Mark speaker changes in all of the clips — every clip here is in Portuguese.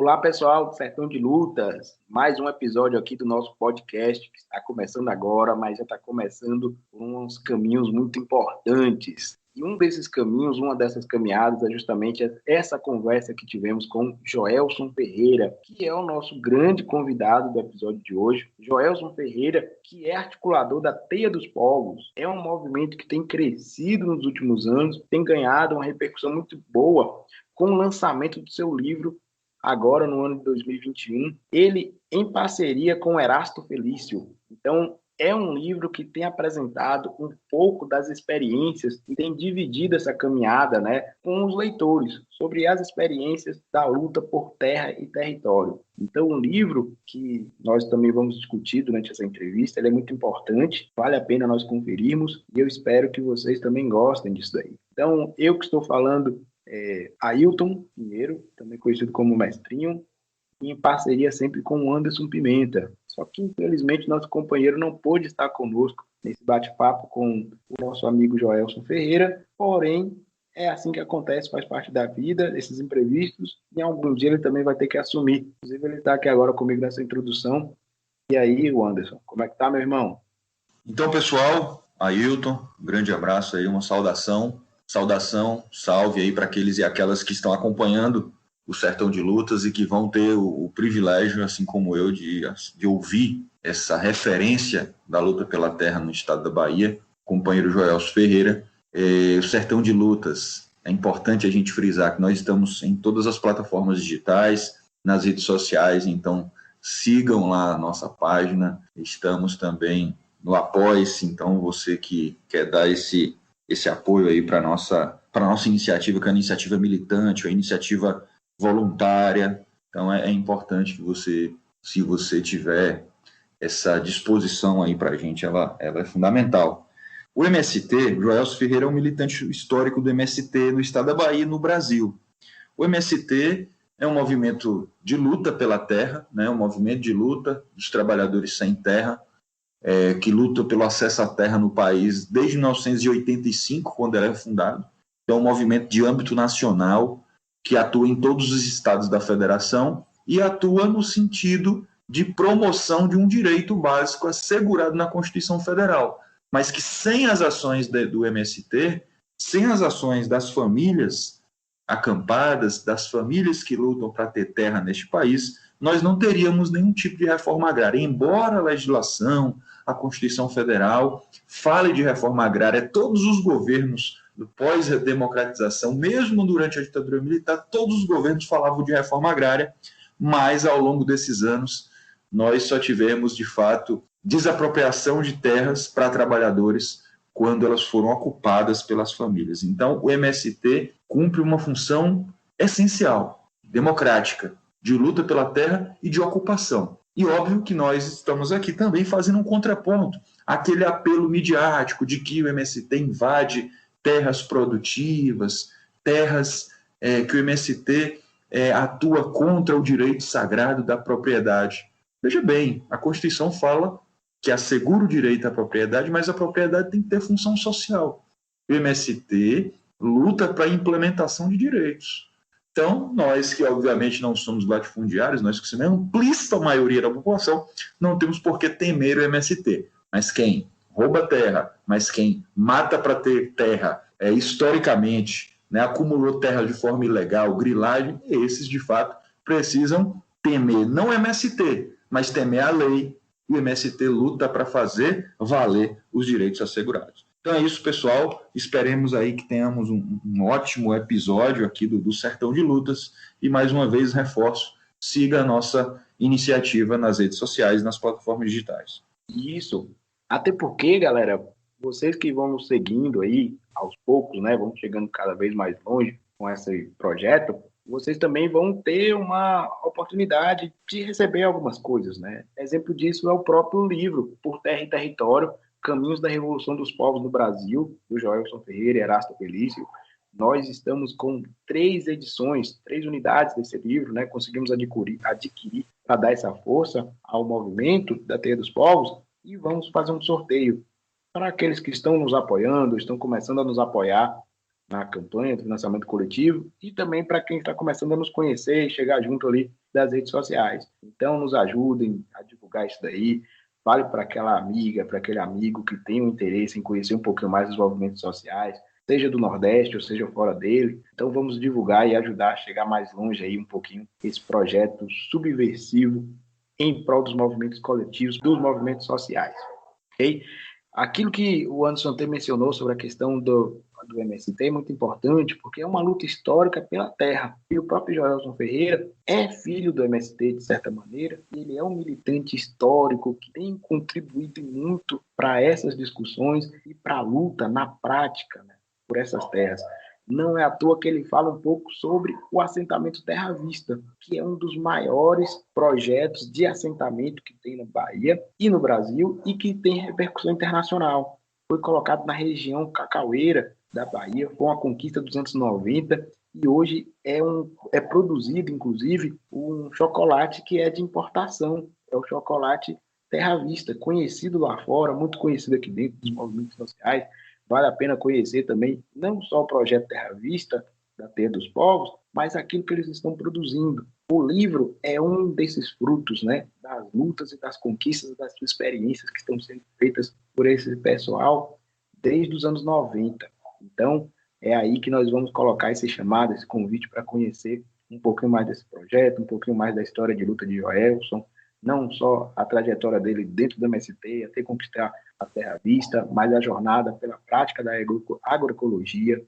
Speaker 1: Olá, pessoal do Sertão de Lutas. Mais um episódio aqui do nosso podcast, que está começando agora, mas já está começando por uns caminhos muito importantes. E um desses caminhos, uma dessas caminhadas, é justamente essa conversa que tivemos com Joelson Ferreira, que é o nosso grande convidado do episódio de hoje. Joelson Ferreira, que é articulador da Teia dos Povos, é um movimento que tem crescido nos últimos anos, tem ganhado uma repercussão muito boa com o lançamento do seu livro, agora no ano de 2021, ele em parceria com Erasto Felício. Então, é um livro que tem apresentado um pouco das experiências e tem dividido essa caminhada, com os leitores sobre as experiências da luta por terra e território. Então, um livro que nós também vamos discutir durante essa entrevista, ele é muito importante, vale a pena nós conferirmos e eu espero que vocês também gostem disso daí. Então, eu que estou falando Ailton Pinheiro, também conhecido como Mestrinho, em parceria sempre com o Anderson Pimenta. Só que, infelizmente, nosso companheiro não pôde estar conosco nesse bate-papo com o nosso amigo Joelson Ferreira, porém, é assim que acontece, faz parte da vida, esses imprevistos, e algum dia ele também vai ter que assumir. Inclusive, ele está aqui agora comigo nessa introdução. E aí, o Anderson, como é que tá, meu irmão?
Speaker 2: Então, pessoal, Ailton, um grande abraço aí, uma saudação, salve aí para aqueles e aquelas que estão acompanhando o Sertão de Lutas e que vão ter o privilégio, assim como eu, de ouvir essa referência da luta pela terra no estado da Bahia, companheiro Joelson Ferreira. O Sertão de Lutas, é importante a gente frisar que nós estamos em todas as plataformas digitais, nas redes sociais, então sigam lá a nossa página, estamos também no Apoie-se, então você que quer dar esse apoio aí para a nossa iniciativa, que é a iniciativa militante, a iniciativa voluntária, então é importante que você, se você tiver essa disposição aí para a gente, ela é fundamental. O MST, Joelson Ferreira é um militante histórico do MST no estado da Bahia e no Brasil. O MST é um movimento de luta pela terra, um movimento de luta dos trabalhadores sem terra, que luta pelo acesso à terra no país desde 1985, quando ele é fundado. É um movimento de âmbito nacional que atua em todos os estados da federação e atua no sentido de promoção de um direito básico assegurado na Constituição Federal, mas que sem as ações do MST, sem as ações das famílias acampadas, das famílias que lutam para ter terra neste país, nós não teríamos nenhum tipo de reforma agrária. Embora a legislação, a Constituição Federal fale de reforma agrária, todos os governos do pós-democratização, mesmo durante a ditadura militar, todos os governos falavam de reforma agrária, mas ao longo desses anos nós só tivemos, de fato, desapropriação de terras para trabalhadores quando elas foram ocupadas pelas famílias. Então, o MST cumpre uma função essencial, democrática, de luta pela terra e de ocupação. E óbvio que nós estamos aqui também fazendo um contraponto àquele apelo midiático de que o MST invade terras produtivas, terras que o MST atua contra o direito sagrado da propriedade. Veja bem, a Constituição fala que assegura o direito à propriedade, mas a propriedade tem que ter função social. O MST luta para a implementação de direitos. Então, nós que obviamente não somos latifundiários, nós que somos a amplíssima maioria da população, não temos por que temer o MST. Mas quem rouba terra, mas quem mata para ter terra, historicamente, acumulou terra de forma ilegal, grilagem, esses de fato precisam temer, não o MST, mas temer a lei. E o MST luta para fazer valer os direitos assegurados. Então é isso, pessoal. Esperemos aí que tenhamos um ótimo episódio aqui do Sertão de Lutas. E mais uma vez reforço, siga a nossa iniciativa nas redes sociais, nas plataformas digitais.
Speaker 1: Isso. Até porque, galera, vocês que vão nos seguindo aí, aos poucos, vão chegando cada vez mais longe com esse projeto, vocês também vão ter uma oportunidade de receber algumas coisas, Exemplo disso é o próprio livro, Por Terra e Território, Caminhos da Revolução dos Povos no Brasil, do Joelson Ferreira e Erasto Felício. Nós estamos com 3 edições, 3 unidades desse livro, Conseguimos adquirir para dar essa força ao movimento da Teia dos Povos e vamos fazer um sorteio para aqueles que estão nos apoiando, estão começando a nos apoiar. na campanha do financiamento coletivo e também para quem está começando a nos conhecer e chegar junto ali das redes sociais. Então, nos ajudem a divulgar isso daí. Fale para aquela amiga, para aquele amigo que tem um interesse em conhecer um pouquinho mais dos movimentos sociais, seja do Nordeste ou seja fora dele. Então, vamos divulgar e ajudar a chegar mais longe aí um pouquinho esse projeto subversivo em prol dos movimentos coletivos, dos movimentos sociais. Ok? Aquilo que o Anderson até mencionou sobre a questão do MST é muito importante, porque é uma luta histórica pela terra. E o próprio Joelson Ferreira é filho do MST, de certa maneira, e ele é um militante histórico que tem contribuído muito para essas discussões e para a luta na prática, né, por essas terras. Não é à toa que ele fala um pouco sobre o assentamento Terra Vista, que é um dos maiores projetos de assentamento que tem na Bahia e no Brasil e que tem repercussão internacional. Foi colocado na região cacaueira da Bahia, foi uma conquista dos anos 90 e hoje é produzido, inclusive, um chocolate que é de importação, é o chocolate Terra Vista, conhecido lá fora, muito conhecido aqui dentro dos movimentos sociais. Vale a pena conhecer também não só o projeto Terra Vista, da Terra dos Povos, mas aquilo que eles estão produzindo. O livro é um desses frutos, né, das lutas e das conquistas, das experiências que estão sendo feitas por esse pessoal desde os anos 90. Então, é aí que nós vamos colocar esse chamado, esse convite para conhecer um pouquinho mais desse projeto, um pouquinho mais da história de luta de Joelson, não só a trajetória dele dentro do MST, até conquistar a Terra Vista, mas a jornada pela prática da agroecologia,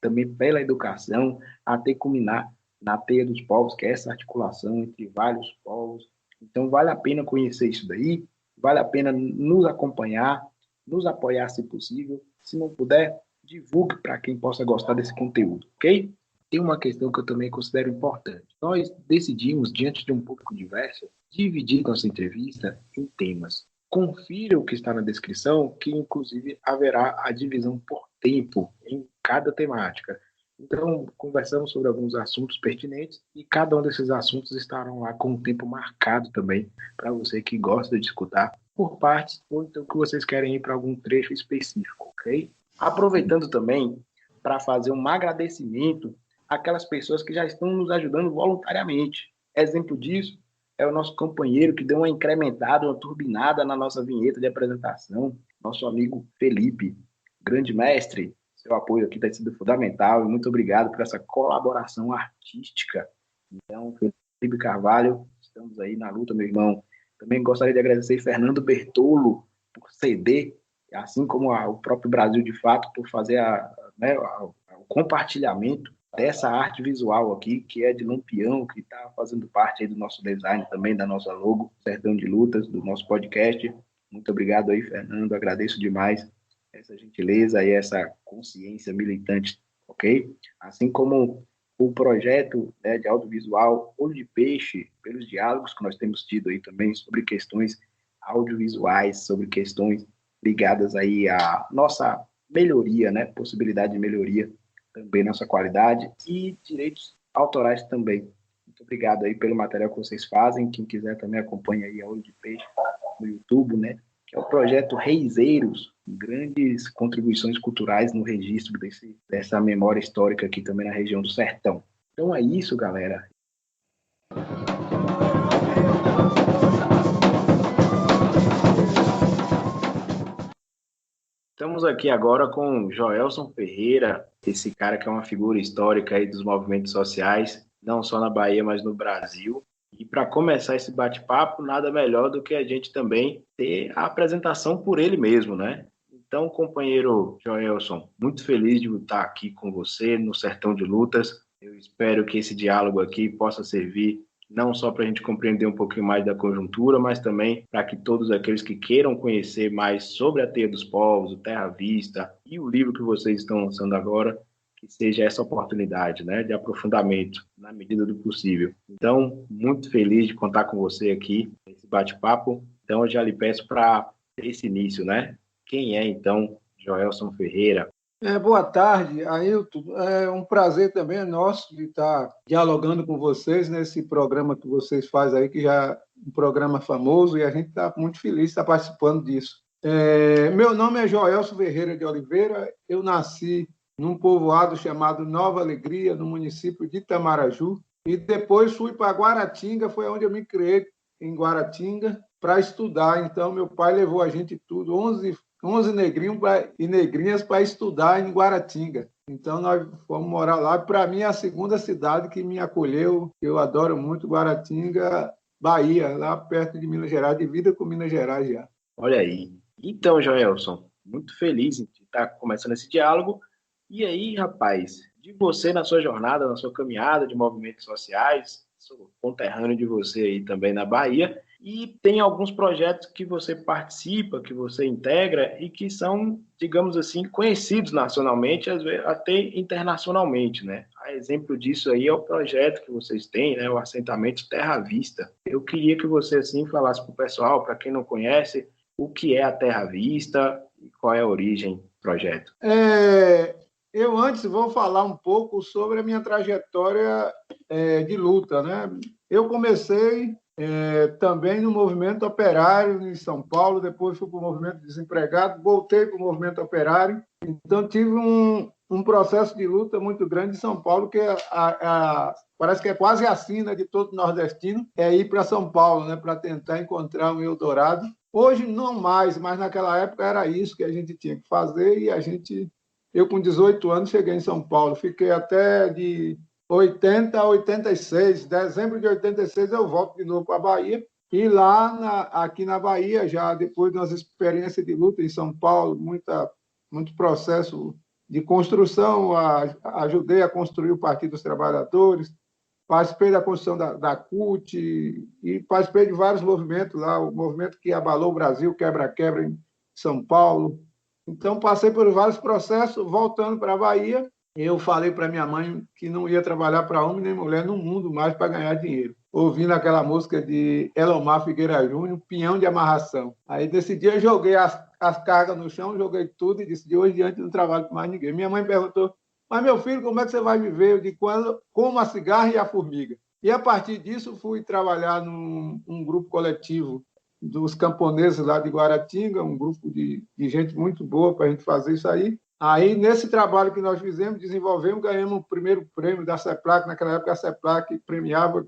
Speaker 1: também pela educação, até culminar na Teia dos Povos, que é essa articulação entre vários povos. Então, vale a pena conhecer isso daí, vale a pena nos acompanhar, nos apoiar se possível. Se não puder, divulgue para quem possa gostar desse conteúdo, ok? Tem uma questão que eu também considero importante. Nós decidimos, diante de um público diverso, dividir nossa entrevista em temas. Confira o que está na descrição, que inclusive haverá a divisão por tempo em cada temática. Então, conversamos sobre alguns assuntos pertinentes e cada um desses assuntos estarão lá com o tempo marcado também, para você que gosta de escutar por partes, ou então que vocês querem ir para algum trecho específico, ok? Aproveitando também para fazer um agradecimento àquelas pessoas que já estão nos ajudando voluntariamente. Exemplo disso é o nosso companheiro que deu uma incrementada, uma turbinada na nossa vinheta de apresentação, nosso amigo Felipe, grande mestre. Seu apoio aqui tem sido fundamental e muito obrigado por essa colaboração artística. Então, Felipe Carvalho, estamos aí na luta, meu irmão. Também gostaria de agradecer Fernando Bertolo por ceder, assim como o próprio Brasil de Fato, por fazer o compartilhamento dessa arte visual aqui, que é de Lampião, que está fazendo parte aí do nosso design também, da nossa logo, Sertão de Lutas, do nosso podcast. Muito obrigado aí, Fernando, agradeço demais essa gentileza e essa consciência militante, ok? Assim como o projeto, né, de audiovisual Olho de Peixe, pelos diálogos que nós temos tido aí também sobre questões audiovisuais, sobre questões ligadas aí à nossa melhoria, né, possibilidade de melhoria também nossa qualidade e direitos autorais também. Muito obrigado aí pelo material que vocês fazem. Quem quiser também acompanha aí a Olho de Peixe no YouTube, né? Que é o projeto Reiseiros, grandes contribuições culturais no registro dessa memória histórica aqui também na região do Sertão. Então é isso, galera. Estamos aqui agora com Joelson Ferreira, esse cara que é uma figura histórica aí dos movimentos sociais, não só na Bahia, mas no Brasil. E para começar esse bate-papo, nada melhor do que a gente também ter a apresentação por ele mesmo, né? Então, companheiro Joelson, muito feliz de estar aqui com você no Sertão de Lutas. Eu espero que esse diálogo aqui possa servir não só para a gente compreender um pouquinho mais da conjuntura, mas também para que todos aqueles que queiram conhecer mais sobre a Teia dos Povos, o Terra Vista e o livro que vocês estão lançando agora, que seja essa oportunidade, né, de aprofundamento na medida do possível. Então, muito feliz de contar com você aqui nesse bate-papo. Então, eu já lhe peço para esse início, né? Quem é, então, Joelson Ferreira?
Speaker 3: Boa tarde, Ailton. É um prazer também nosso de estar dialogando com vocês nesse programa que vocês fazem aí, que já é um programa famoso, e a gente está muito feliz de estar participando disso. Meu nome é Joelson Ferreira de Oliveira, eu nasci num povoado chamado Nova Alegria, no município de Itamaraju. E depois fui para Guaratinga, foi onde eu me criei, em Guaratinga, para estudar. Então, meu pai levou a gente tudo, 11 negrinhos e negrinhas para estudar em Guaratinga. Então, nós fomos morar lá. Para mim, é a segunda cidade que me acolheu. Eu adoro muito Guaratinga, Bahia, lá perto de Minas Gerais, divisa com Minas Gerais já.
Speaker 1: Olha aí. Então, Joelson, muito feliz de estar começando esse diálogo. E aí, rapaz, de você na sua jornada, na sua caminhada de movimentos sociais, sou conterrâneo de você aí também na Bahia, e tem alguns projetos que você participa, que você integra e que são, digamos assim, conhecidos nacionalmente, às vezes até internacionalmente, né? A exemplo disso aí é o projeto que vocês têm, né? O assentamento Terra Vista. Eu queria que você, assim, falasse para o pessoal, para quem não conhece, o que é a Terra Vista e qual é a origem do projeto.
Speaker 3: Eu antes vou falar um pouco sobre a minha trajetória de luta, né? Eu comecei também no movimento operário em São Paulo, depois fui para o movimento desempregado, voltei para o movimento operário. Então, tive um processo de luta muito grande em São Paulo, que parece que é quase a sina de todo nordestino, é ir para São Paulo, né, para tentar encontrar um Eldorado. Hoje, não mais, mas naquela época era isso que a gente tinha que fazer e eu, com 18 anos, cheguei em São Paulo. Fiquei até de 80 a 86. Dezembro de 86, eu volto de novo para a Bahia. E lá, aqui na Bahia, já depois de umas experiências de luta em São Paulo, muito processo de construção, ajudei a construir o Partido dos Trabalhadores, participei da construção da CUT e participei de vários movimentos lá, o movimento que abalou o Brasil, Quebra-Quebra, em São Paulo. Então, passei por vários processos. Voltando para a Bahia, eu falei para minha mãe que não ia trabalhar para homem nem mulher no mundo mais para ganhar dinheiro. Ouvindo aquela música de Elomar Figueira Júnior, Pinhão de Amarração. Aí, nesse dia, eu joguei as cargas no chão, joguei tudo e disse, de hoje em diante, não trabalho com mais ninguém. Minha mãe perguntou, mas, meu filho, como é que você vai viver? Eu disse, como a cigarra e a formiga. E, a partir disso, fui trabalhar num grupo coletivo dos camponeses lá de Guaratinga, um grupo de gente muito boa para a gente fazer isso aí. Aí, nesse trabalho que nós fizemos, desenvolvemos, ganhamos o primeiro prêmio da CEPLAC. Naquela época, a CEPLAC premiava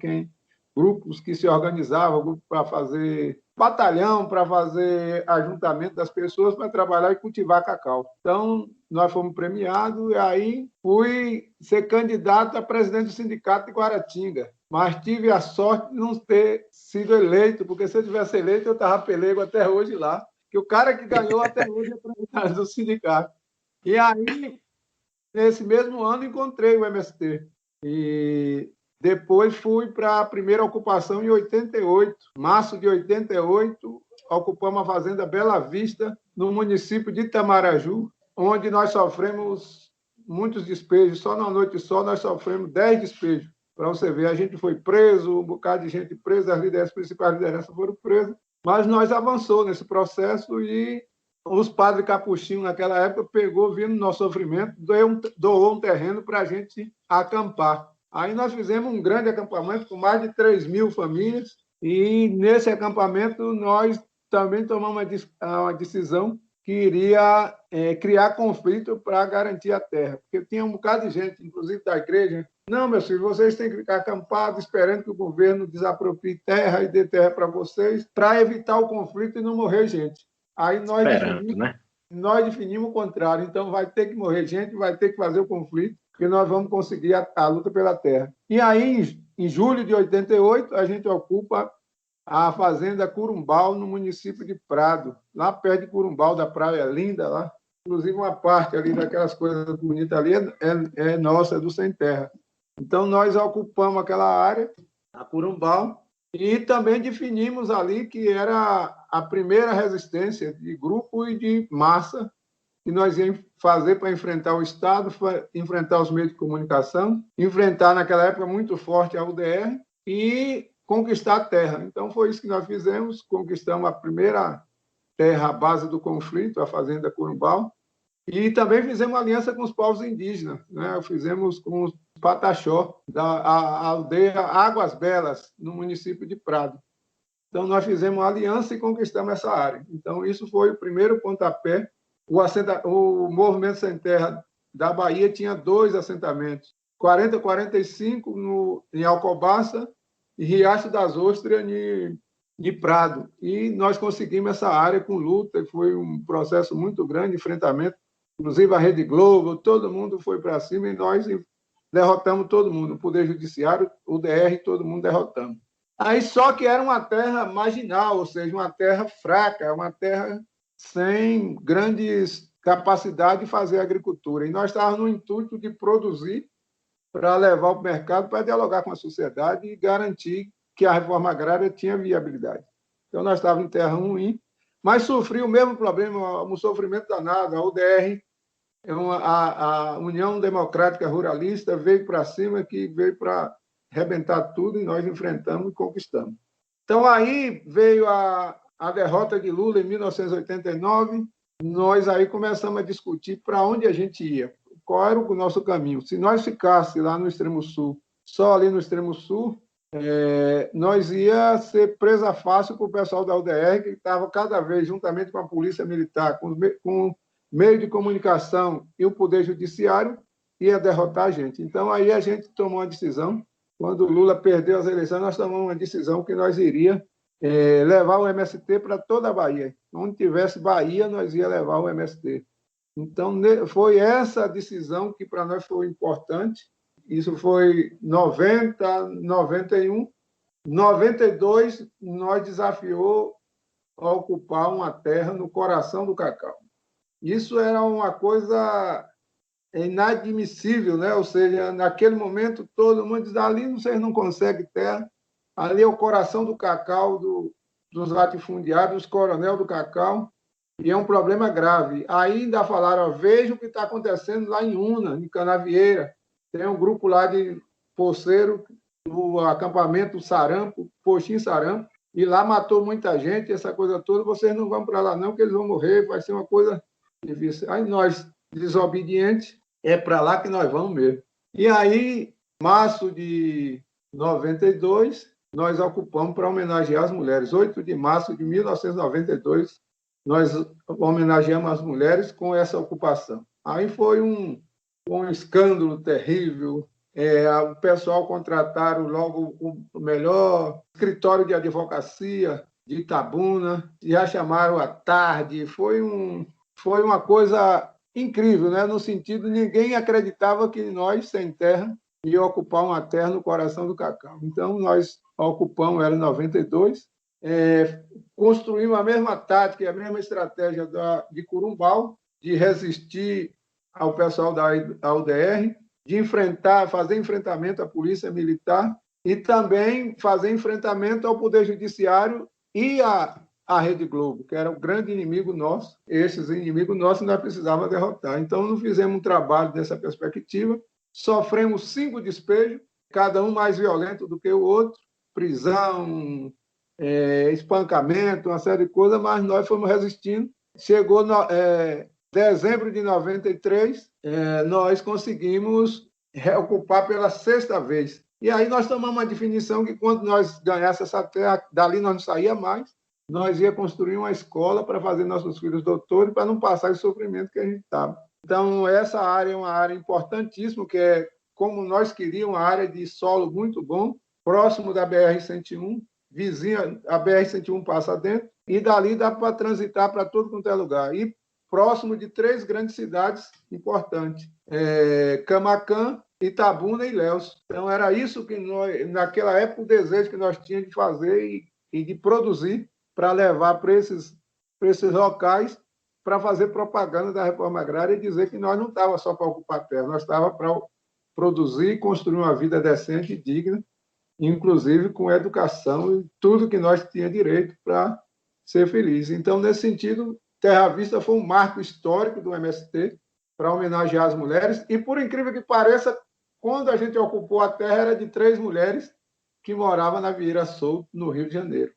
Speaker 3: grupos que se organizavam, grupos para fazer batalhão, para fazer ajuntamento das pessoas para trabalhar e cultivar cacau. Então, nós fomos premiados e aí fui ser candidato a presidente do sindicato de Guaratinga. Mas tive a sorte de não ter sido eleito, porque se eu tivesse eleito, eu estava pelego até hoje lá, que o cara que ganhou até hoje é presidente do sindicato. E aí, nesse mesmo ano, encontrei o MST. E depois fui para a primeira ocupação em 88. Março de 88, ocupamos a fazenda Bela Vista, no município de Itamaraju, onde nós sofremos muitos despejos. Só na noite só nós sofremos 10 despejos. Para você ver, a gente foi preso, um bocado de gente presa, as principais lideranças foram presas, mas nós avançou nesse processo e os padres capuchinhos, naquela época, vendo o nosso sofrimento, doou um terreno para a gente acampar. Aí nós fizemos um grande acampamento com mais de 3.000 famílias e nesse acampamento nós também tomamos uma decisão que iria criar conflito para garantir a terra, porque tinha um bocado de gente, inclusive da igreja. Não, meus filhos, vocês têm que ficar acampados esperando que o governo desaproprie terra e dê terra para vocês, para evitar o conflito e não morrer gente. Aí nós definimos o contrário. Então, vai ter que morrer gente, vai ter que fazer o conflito, porque nós vamos conseguir a luta pela terra. E aí, em julho de 88, a gente ocupa a fazenda Curumbau, no município de Prado, lá perto de Curumbau, da Praia Linda, lá. Inclusive, uma parte ali daquelas coisas bonitas ali é nossa, é do Sem Terra. Então, nós ocupamos aquela área, a Curumbau, e também definimos ali que era a primeira resistência de grupo e de massa que nós íamos fazer para enfrentar o Estado, enfrentar os meios de comunicação, enfrentar, naquela época, muito forte a UDR e conquistar a terra. Então, foi isso que nós fizemos, conquistamos a primeira terra, a base do conflito, a Fazenda Curumbau, e também fizemos aliança com os povos indígenas, né? Fizemos com os Pataxó, a aldeia Águas Belas, no município de Prado. Então, nós fizemos uma aliança e conquistamos essa área. Então, isso foi o primeiro pontapé. O Movimento Sem Terra da Bahia tinha 2 assentamentos, 40-45 em Alcobaça e Riacho das Ostras, de Prado. E nós conseguimos essa área com luta, e foi um processo muito grande de enfrentamento. Inclusive a Rede Globo, todo mundo foi para cima e nós derrotamos todo mundo. O Poder Judiciário, o DR, todo mundo derrotamos. Aí só que era uma terra marginal, ou seja, uma terra fraca, uma terra sem grandes capacidade de fazer agricultura. E nós estávamos no intuito de produzir para levar ao mercado, para dialogar com a sociedade e garantir que a reforma agrária tinha viabilidade. Então, nós estávamos em terra ruim, mas sofri o mesmo problema, um sofrimento danado. A UDR, a União Democrática Ruralista, veio para cima, que veio para arrebentar tudo, e nós enfrentamos e conquistamos. Então, aí veio a derrota de Lula em 1989, nós aí começamos a discutir para onde a gente ia, qual era o nosso caminho. Se nós ficássemos lá no extremo sul, só ali no extremo sul, nós ia ser presa fácil para o pessoal da UDR, que estava cada vez, juntamente com a Polícia Militar, com meio de comunicação e o Poder Judiciário, ia derrotar a gente. Então, aí a gente tomou uma decisão. Quando o Lula perdeu as eleições, nós tomamos uma decisão que nós iria levar o MST para toda a Bahia. Onde tivesse Bahia, nós ia levar o MST. Então, foi essa decisão que para nós foi importante. Isso foi 90, 91. 92, nós desafiou a ocupar uma terra no coração do cacau. Isso era uma coisa inadmissível, né? Ou seja, naquele momento, todo mundo diz, ali vocês não conseguem terra, ali é o coração do cacau, dos latifundiários, dos coronel do cacau, e é um problema grave. Aí ainda falaram, veja o que está acontecendo lá em Una, em Canavieira, tem um grupo lá de poceiro, no acampamento Sarampo, Postinho Sarampo, e lá matou muita gente, essa coisa toda, vocês não vão para lá não, que eles vão morrer, vai ser uma coisa difícil. Aí nós, desobedientes, é para lá que nós vamos mesmo. E aí, março de 92, nós ocupamos para homenagear as mulheres. 8 de março de 1992, nós homenageamos as mulheres com essa ocupação. Aí foi um escândalo terrível. O pessoal contrataram logo o melhor escritório de advocacia de Itabuna, já chamaram à tarde. Foi uma coisa incrível, né? No sentido, ninguém acreditava que nós, sem terra, ia ocupar uma terra no coração do cacau. Então, nós ocupamos ela em 92, construímos a mesma tática e a mesma estratégia de Corumbau, de resistir ao pessoal da UDR, de fazer enfrentamento à polícia militar e também fazer enfrentamento ao Poder Judiciário e à Rede Globo, que era o grande inimigo nosso. Esses inimigos nossos nós precisávamos derrotar. Então, não fizemos um trabalho dessa perspectiva, sofremos 5 despejos, cada um mais violento do que o outro, prisão, espancamento, uma série de coisas, mas nós fomos resistindo. Chegou dezembro de 93, nós conseguimos reocupar pela 6ª vez. E aí nós tomamos uma definição que quando nós ganhássemos essa terra, dali nós não saía mais, nós ia construir uma escola para fazer nossos filhos doutores, para não passar o sofrimento que a gente estava. Então, essa área é uma área importantíssima, que é, como nós queríamos, uma área de solo muito bom, próximo da BR-101, vizinha, a BR-101 passa dentro, e dali dá para transitar para todo quanto é lugar. E próximo de 3 grandes cidades importantes, Camaquã, Itabuna e Ilhéus. Então, era isso que nós, naquela época, o desejo que nós tínhamos de fazer e de produzir para levar para esses locais, para fazer propaganda da reforma agrária e dizer que nós não estávamos só para ocupar terra, nós estávamos para produzir e construir uma vida decente e digna, inclusive com educação e tudo que nós tínhamos direito para ser feliz. Então, nesse sentido, Terra Vista foi um marco histórico do MST para homenagear as mulheres e, por incrível que pareça, quando a gente ocupou a terra, era de 3 mulheres que moravam na Vieira Solto, no Rio de Janeiro.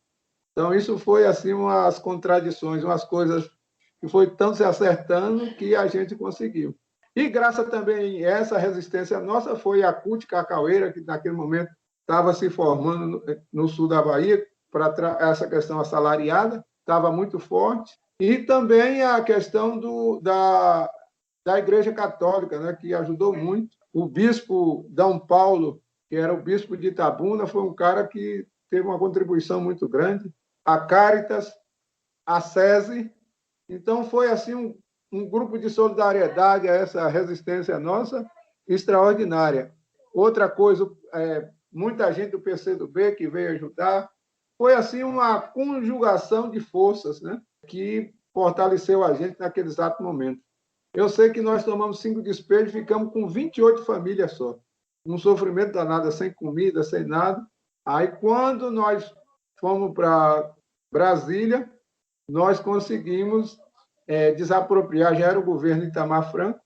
Speaker 3: Então, isso foi assim umas contradições, umas coisas que foi tanto se acertando que a gente conseguiu. E graças também a essa resistência nossa, foi a CUT Cacaueira, que naquele momento estava se formando no sul da Bahia, para essa questão assalariada, estava muito forte. E também a questão da da Igreja Católica, né, que ajudou muito. O bispo D. Paulo, que era o bispo de Itabuna, foi um cara que teve uma contribuição muito grande. A Caritas, a SESI. Então, foi assim um grupo de solidariedade a essa resistência nossa extraordinária. Outra coisa, muita gente do PCdoB que veio ajudar. Foi assim uma conjugação de forças, né, que fortaleceu a gente naquele exato momento. Eu sei que nós tomamos 5 despejos e ficamos com 28 famílias só. Um sofrimento danado, sem comida, sem nada. Aí, quando nós fomos para Brasília, nós conseguimos desapropriar, já era o governo de Itamar Franco,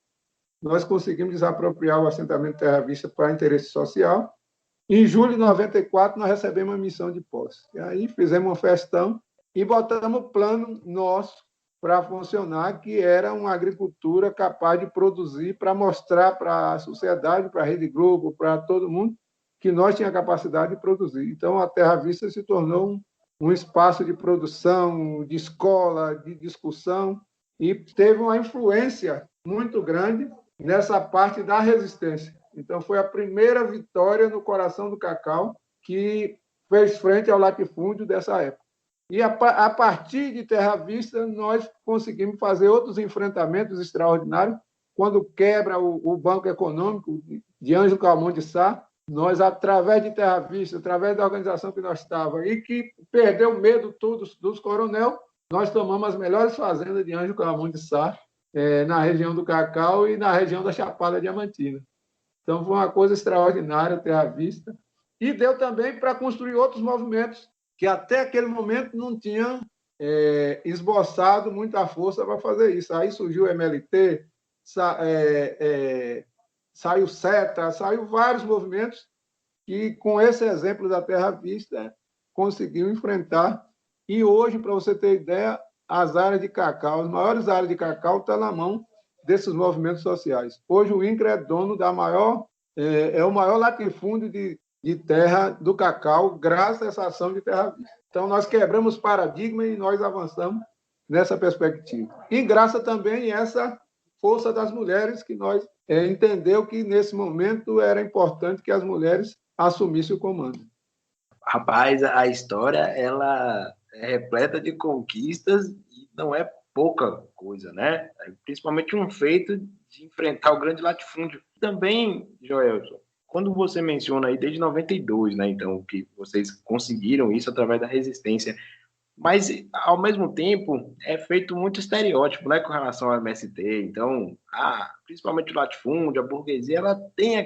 Speaker 3: nós conseguimos desapropriar o assentamento Terra Vista para interesse social. Em julho de 94, nós recebemos uma missão de posse. E aí fizemos um festão e botamos o plano nosso para funcionar, que era uma agricultura capaz de produzir, para mostrar para a sociedade, para a Rede Globo, para todo mundo, que nós tínhamos capacidade de produzir. Então, a Terra Vista se tornou um espaço de produção, de escola, de discussão, e teve uma influência muito grande nessa parte da resistência. Então, foi a primeira vitória no coração do cacau que fez frente ao latifúndio dessa época. E, a partir de Terra Vista, nós conseguimos fazer outros enfrentamentos extraordinários. Quando quebra o Banco Econômico de Ângelo Calmon de Sá, nós, através de Terra Vista, através da organização que nós estávamos, e que perdeu o medo todos dos coronel, nós tomamos as melhores fazendas de Ângelo Calmon de Sá, na região do Cacau e na região da Chapada Diamantina. Então, foi uma coisa extraordinária Terra Vista. E deu também para construir outros movimentos que até aquele momento não tinham esboçado muita força para fazer isso. Aí surgiu o MLT, saiu SETA, saiu vários movimentos que, com esse exemplo da Terra Vista, conseguiu enfrentar. E hoje, para você ter ideia, as áreas de cacau, as maiores áreas de cacau estão na mão desses movimentos sociais. Hoje o INCRA é dono da maior, o maior latifúndio de terra do cacau, graças a essa ação de Terra Vista. Então, nós quebramos paradigma e nós avançamos nessa perspectiva. E graças também a essa força das mulheres, que nós entendeu que, nesse momento, era importante que as mulheres assumissem o comando.
Speaker 1: Rapaz, a história ela é repleta de conquistas e não é pouca coisa, né? Principalmente um feito de enfrentar o grande latifúndio. Também, Joelson, quando você menciona aí desde 92, né? Então, que vocês conseguiram isso através da resistência, mas, ao mesmo tempo, é feito muito estereótipo, né, com relação ao MST. Então, principalmente o latifúndio, a burguesia, ela tem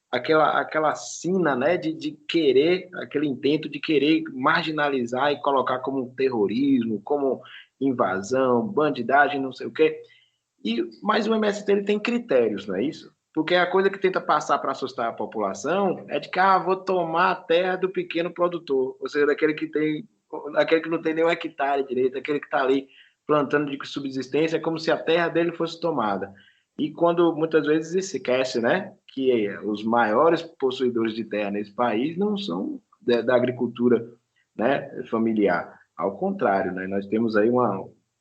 Speaker 1: aquela sina, né, de querer, aquele intento de querer marginalizar e colocar como terrorismo, como invasão, bandidagem, não sei o quê. Mas o MST ele tem critérios, não é isso? Porque a coisa que tenta passar para assustar a população é de que vou tomar a terra do pequeno produtor, ou seja, daquele que não tem nem um hectare direito, aquele que está ali plantando de subsistência, como se a terra dele fosse tomada. E quando muitas vezes se esquece, né, que os maiores possuidores de terra nesse país não são da agricultura, né, familiar. Ao contrário, né, nós temos aí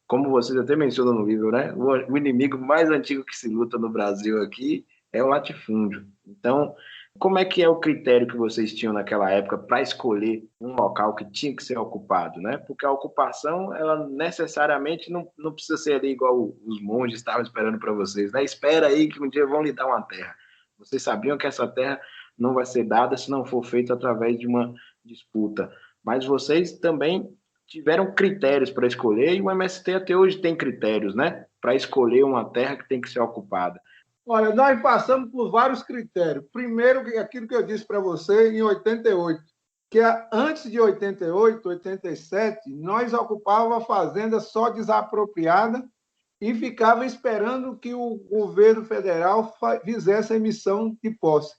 Speaker 1: como vocês até mencionam no livro, né, o inimigo mais antigo que se luta no Brasil aqui é o latifúndio. Então, como é que é o critério que vocês tinham naquela época para escolher um local que tinha que ser ocupado, né? Porque a ocupação, ela necessariamente não precisa ser ali igual os monges estavam esperando para vocês, né? Espera aí que um dia vão lhe dar uma terra. Vocês sabiam que essa terra não vai ser dada se não for feito através de uma disputa. Mas vocês também tiveram critérios para escolher e o MST até hoje tem critérios, né? Para escolher uma terra que tem que ser ocupada.
Speaker 3: Olha, nós passamos por vários critérios. Primeiro, aquilo que eu disse para você em 88, que antes de 88, 87, nós ocupávamos a fazenda só desapropriada e ficava esperando que o governo federal fizesse a emissão de posse.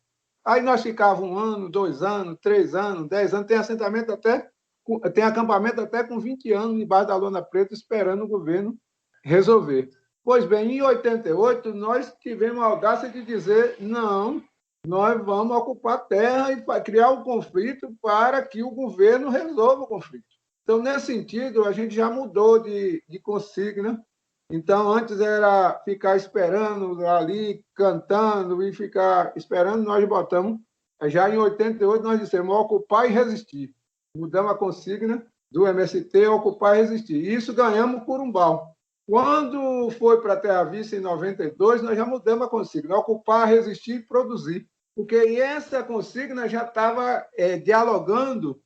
Speaker 3: Aí nós ficávamos 1 ano, 2 anos, 3 anos, 10 anos, tem acampamento até com 20 anos debaixo da lona preta esperando o governo resolver. Pois bem, em 88, nós tivemos a audácia de dizer, não, nós vamos ocupar a terra e criar um conflito para que o governo resolva o conflito. Então, nesse sentido, a gente já mudou de consigna Então, antes era ficar esperando ali, cantando e ficar esperando, nós botamos, já em 88, nós dissemos ocupar e resistir. Mudamos a consigna do MST, ocupar e resistir. E isso ganhamos por um bal. Quando foi para a Terra Vista, em 92, nós já mudamos a consigna, ocupar, resistir e produzir. Porque essa consigna já estava dialogando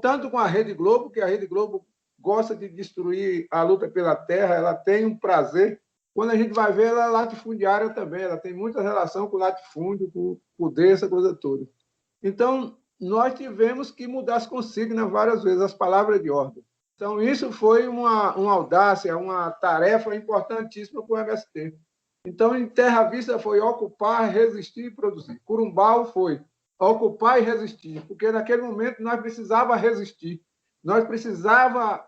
Speaker 3: tanto com a Rede Globo, que a Rede Globo gosta de destruir a luta pela terra, ela tem um prazer. Quando a gente vai ver, ela é latifundiária também, ela tem muita relação com o latifúndio, com poder, essa coisa toda. Então, nós tivemos que mudar as consignas várias vezes, as palavras de ordem. Então, isso foi uma audácia, uma tarefa importantíssima para o MST. Então, em Terra Vista foi ocupar, resistir e produzir. Curumbau foi ocupar e resistir, porque naquele momento nós precisávamos resistir. Nós precisávamos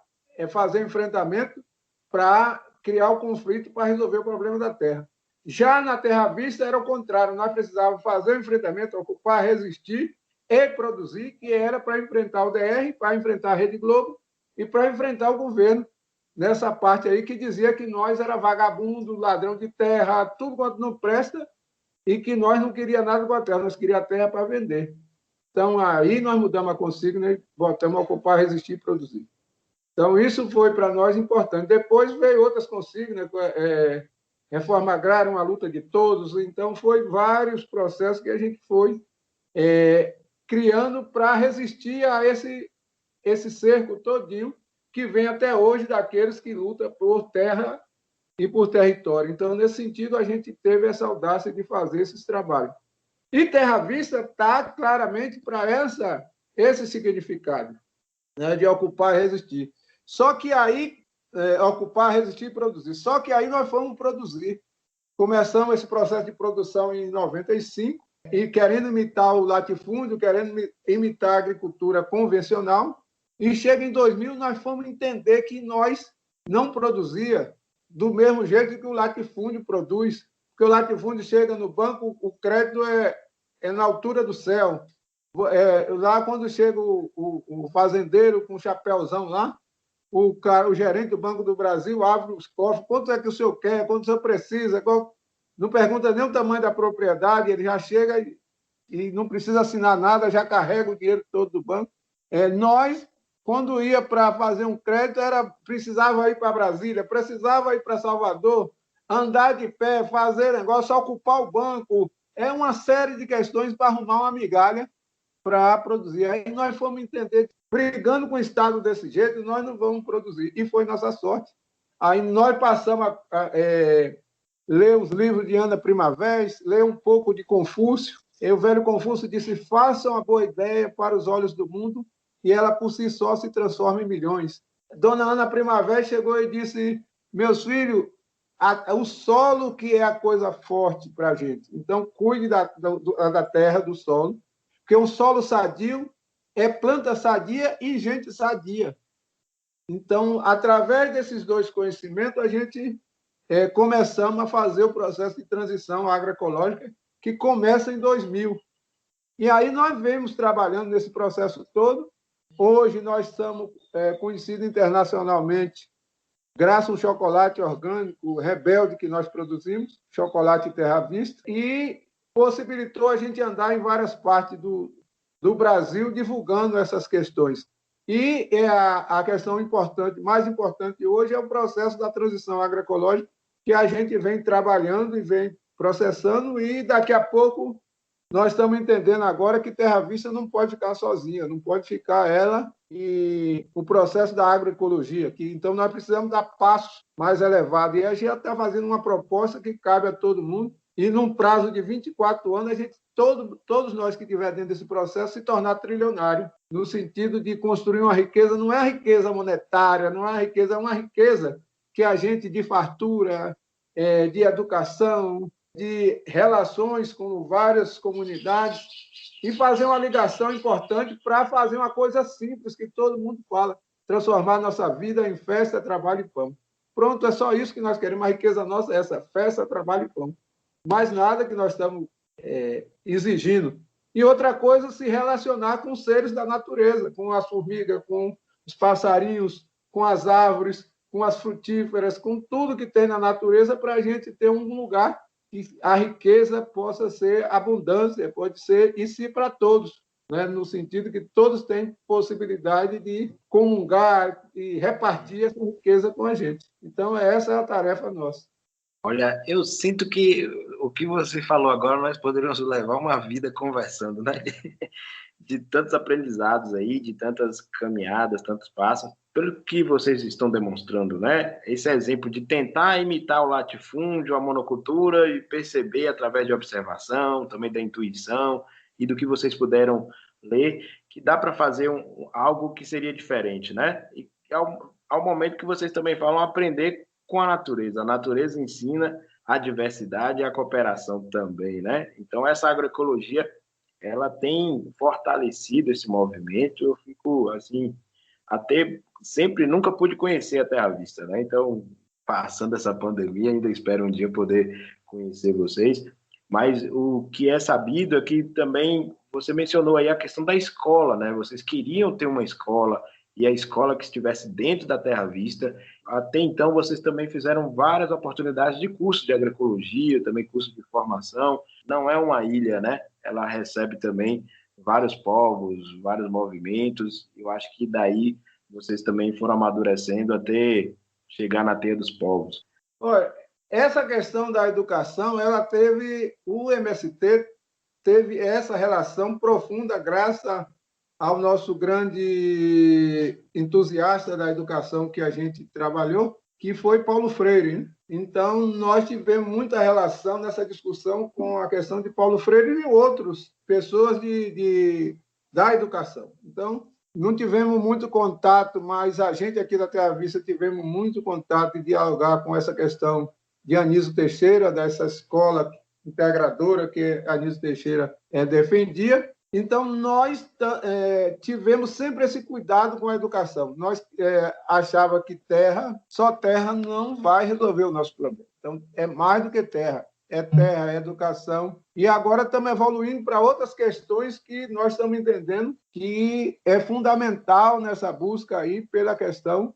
Speaker 3: fazer enfrentamento para criar o conflito, para resolver o problema da terra. Já na Terra Vista era o contrário, nós precisávamos fazer o enfrentamento, ocupar, resistir e produzir, que era para enfrentar o DR, para enfrentar a Rede Globo e para enfrentar o governo, nessa parte aí que dizia que nós era vagabundo, ladrão de terra, tudo quanto não presta, e que nós não queríamos nada com a terra, nós queríamos a terra para vender. Então, aí nós mudamos a consigna e botamos a ocupar, resistir e produzir. Então, isso foi para nós importante. Depois veio outras consignas, reforma agrária, uma luta de todos. Então, foi vários processos que a gente foi criando para resistir a esse cerco todinho que vem até hoje daqueles que lutam por terra e por território. Então, nesse sentido, a gente teve essa audácia de fazer esses trabalhos. E Terra Vista está claramente para esse significado, né, de ocupar e resistir. Só que aí, ocupar, resistir e produzir. Só que aí nós fomos produzir. Começamos esse processo de produção em 95, e querendo imitar o latifúndio, querendo imitar a agricultura convencional, e chega em 2000, nós fomos entender que nós não produzia do mesmo jeito que o latifúndio produz, porque o latifúndio chega no banco, o crédito é na altura do céu. Lá, quando chega o fazendeiro com o chapéuzão lá, o gerente do Banco do Brasil abre os cofres, quanto é que o senhor quer, quanto o senhor precisa, não pergunta nem o tamanho da propriedade, ele já chega e não precisa assinar nada, já carrega o dinheiro todo do banco. Nós, quando ia para fazer um crédito, precisava ir para Brasília, precisava ir para Salvador, andar de pé, fazer negócio, ocupar o banco. É uma série de questões para arrumar uma migalha para produzir. Aí nós fomos entender, brigando com o Estado desse jeito, nós não vamos produzir. E foi nossa sorte. Aí nós passamos a ler os livros de Ana Primavera, ler um pouco de Confúcio. E o velho Confúcio disse: façam a boa ideia para os olhos do mundo e ela por si só se transforma em milhões. Dona Ana Primavera chegou e disse: meus filhos, o solo que é a coisa forte para a gente. Então, cuide da terra, do solo, porque um solo sadio é planta sadia e gente sadia. Então, através desses dois conhecimentos, a gente começamos a fazer o processo de transição agroecológica, que começa em 2000. E aí nós vemos trabalhando nesse processo todo. Hoje nós estamos conhecidos internacionalmente graças ao chocolate orgânico Rebelde que nós produzimos, chocolate Terra Vista, e possibilitou a gente andar em várias partes do Brasil divulgando essas questões. E a questão importante, mais importante hoje, é o processo da transição agroecológica, que a gente vem trabalhando e vem processando, e daqui a pouco nós estamos entendendo agora que Terra Vista não pode ficar sozinha, não pode ficar ela e o processo da agroecologia, que então nós precisamos dar passos mais elevados. E a gente está fazendo uma proposta que cabe a todo mundo, e num prazo de 24 anos, a gente, todos nós que estivermos dentro desse processo, se tornar trilionário, no sentido de construir uma riqueza, não é a riqueza monetária, não é a riqueza, é uma riqueza que a gente, de fartura, de educação, de relações com várias comunidades, e fazer uma ligação importante para fazer uma coisa simples que todo mundo fala, transformar a nossa vida em festa, trabalho e pão. Pronto, é só isso que nós queremos. A riqueza nossa é essa: festa, trabalho e pão. Mais nada que nós estamos exigindo. E outra coisa, se relacionar com os seres da natureza, com as formigas, com os passarinhos, com as árvores, com as frutíferas, com tudo que tem na natureza, para a gente ter um lugar que a riqueza possa ser abundância, pode ser e se para todos, né? No sentido que todos têm possibilidade de comungar e repartir essa riqueza com a gente. Então, essa é a tarefa nossa.
Speaker 1: Olha, eu sinto que o que você falou agora nós poderíamos levar uma vida conversando, né? De tantos aprendizados aí, de tantas caminhadas, tantos passos, pelo que vocês estão demonstrando, né? Esse exemplo de tentar imitar o latifúndio, a monocultura e perceber através de observação, também da intuição e do que vocês puderam ler, que dá para fazer algo que seria diferente, né? E ao momento que vocês também falam aprender com a natureza. A natureza ensina a diversidade e a cooperação também, né? Então, essa agroecologia ela tem fortalecido esse movimento. Eu fico assim, até sempre nunca pude conhecer a Terra Vista, né? Então, passando essa pandemia, ainda espero um dia poder conhecer vocês. Mas o que é sabido é que também você mencionou aí a questão da escola, né? Vocês queriam ter uma escola e a escola que estivesse dentro da Terra Vista. Até então, vocês também fizeram várias oportunidades de curso de agroecologia, também curso de formação. Não é uma ilha, né? Ela recebe também vários povos, vários movimentos. Eu acho que daí vocês também foram amadurecendo até chegar na teia dos povos.
Speaker 3: Olha, essa questão da educação, ela teve, o MST teve essa relação profunda graças ao nosso grande entusiasta da educação que a gente trabalhou, que foi Paulo Freire, né? Então, nós tivemos muita relação nessa discussão com a questão de Paulo Freire e outras pessoas da educação. Então, não tivemos muito contato, mas a gente aqui da Terra Vista tivemos muito contato e dialogar com essa questão de Anísio Teixeira, dessa escola integradora que Anísio Teixeira defendia. Então, nós tivemos sempre esse cuidado com a educação. Nós achávamos que só terra não vai resolver o nosso problema. Então, é mais do que terra. É terra, é educação. E agora estamos evoluindo para outras questões que nós estamos entendendo que é fundamental nessa busca aí pela questão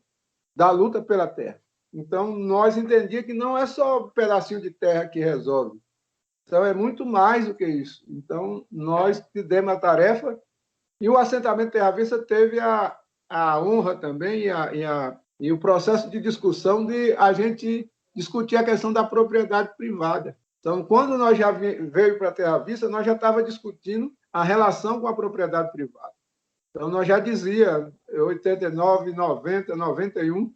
Speaker 3: da luta pela terra. Então, nós entendíamos que não é só um pedacinho de terra que resolve. Então, é muito mais do que isso. Então, nós demos a tarefa e o assentamento Terra Vista teve a honra também e o processo de discussão de a gente discutir a questão da propriedade privada. Então, quando nós já veio para a Terra Vista, nós já estávamos discutindo a relação com a propriedade privada. Então, nós já dizia, em 89, 90, 91,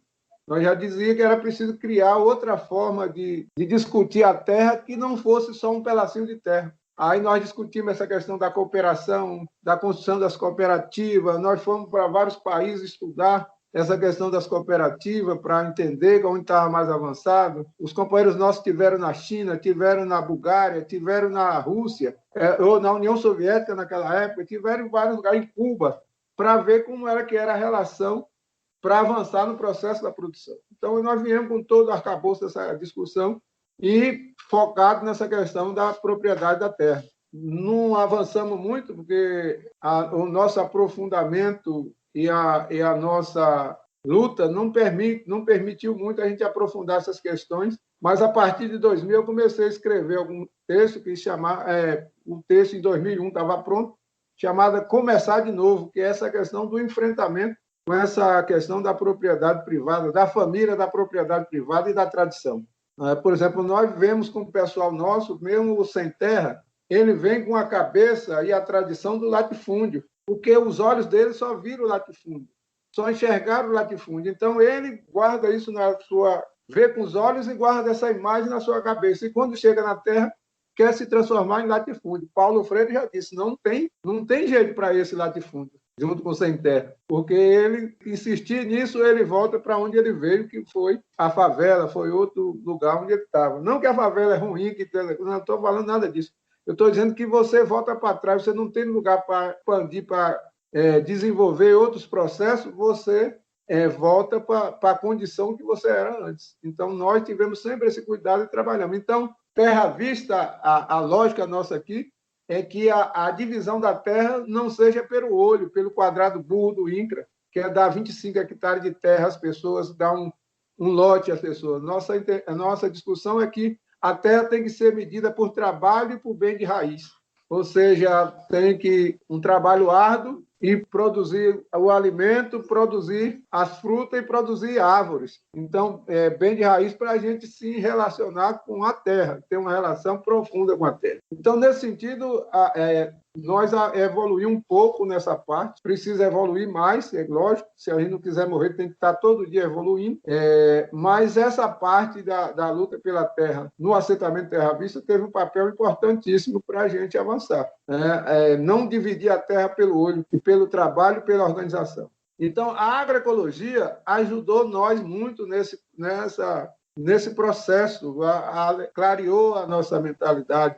Speaker 3: nós já dizia que era preciso criar outra forma de discutir a terra que não fosse só um pedacinho de terra. Aí nós discutimos essa questão da cooperação, da construção das cooperativas, nós fomos para vários países estudar essa questão das cooperativas para entender onde estava mais avançado. Os companheiros nossos tiveram na China, tiveram na Bulgária, tiveram na Rússia, ou na União Soviética naquela época, tiveram em vários lugares, em Cuba, para ver como era que era a relação para avançar no processo da produção. Então, nós viemos com todo o arcabouço dessa discussão e focado nessa questão da propriedade da terra. Não avançamos muito, porque o nosso aprofundamento e a nossa luta não permitiu muito a gente aprofundar essas questões, mas a partir de 2000 eu comecei a escrever algum texto que o texto em 2001 estava pronto, chamado Começar de Novo, que é essa questão do enfrentamento com essa questão da propriedade privada, da família da propriedade privada e da tradição. Por exemplo, nós vemos com o pessoal nosso, mesmo sem terra, ele vem com a cabeça e a tradição do latifúndio, porque os olhos dele só viram o latifúndio, só enxergaram o latifúndio. Então, ele guarda isso vê com os olhos e guarda essa imagem na sua cabeça. E quando chega na terra, quer se transformar em latifúndio. Paulo Freire já disse, não tem jeito para esse latifúndio, junto com o sem terra, porque ele insistir nisso, ele volta para onde ele veio, que foi a favela, foi outro lugar onde ele estava. Não que a favela é ruim, não estou falando nada disso. Eu estou dizendo que você volta para trás, você não tem lugar para expandir, para desenvolver outros processos, você volta para a condição que você era antes. Então, nós tivemos sempre esse cuidado e trabalhamos. Então, Terra Vista, a lógica nossa aqui, é que a divisão da terra não seja pelo olho, pelo quadrado burro do INCRA, que é dar 25 hectares de terra às pessoas, dar um lote às pessoas. A nossa discussão é que a terra tem que ser medida por trabalho e por bem de raiz. Ou seja, tem que um trabalho árduo e produzir o alimento, produzir as frutas e produzir árvores. Então, bem de raiz para a gente se relacionar com a terra, ter uma relação profunda com a terra. Então, nesse sentido, nós evoluímos um pouco nessa parte, precisa evoluir mais, é lógico, se a gente não quiser morrer, tem que estar todo dia evoluindo, mas essa parte da luta pela terra, no assentamento Terra Vista, teve um papel importantíssimo para a gente avançar. Não dividir a terra pelo olho, e pelo trabalho e pela organização. Então, a agroecologia ajudou nós muito nesse processo, clareou a nossa mentalidade.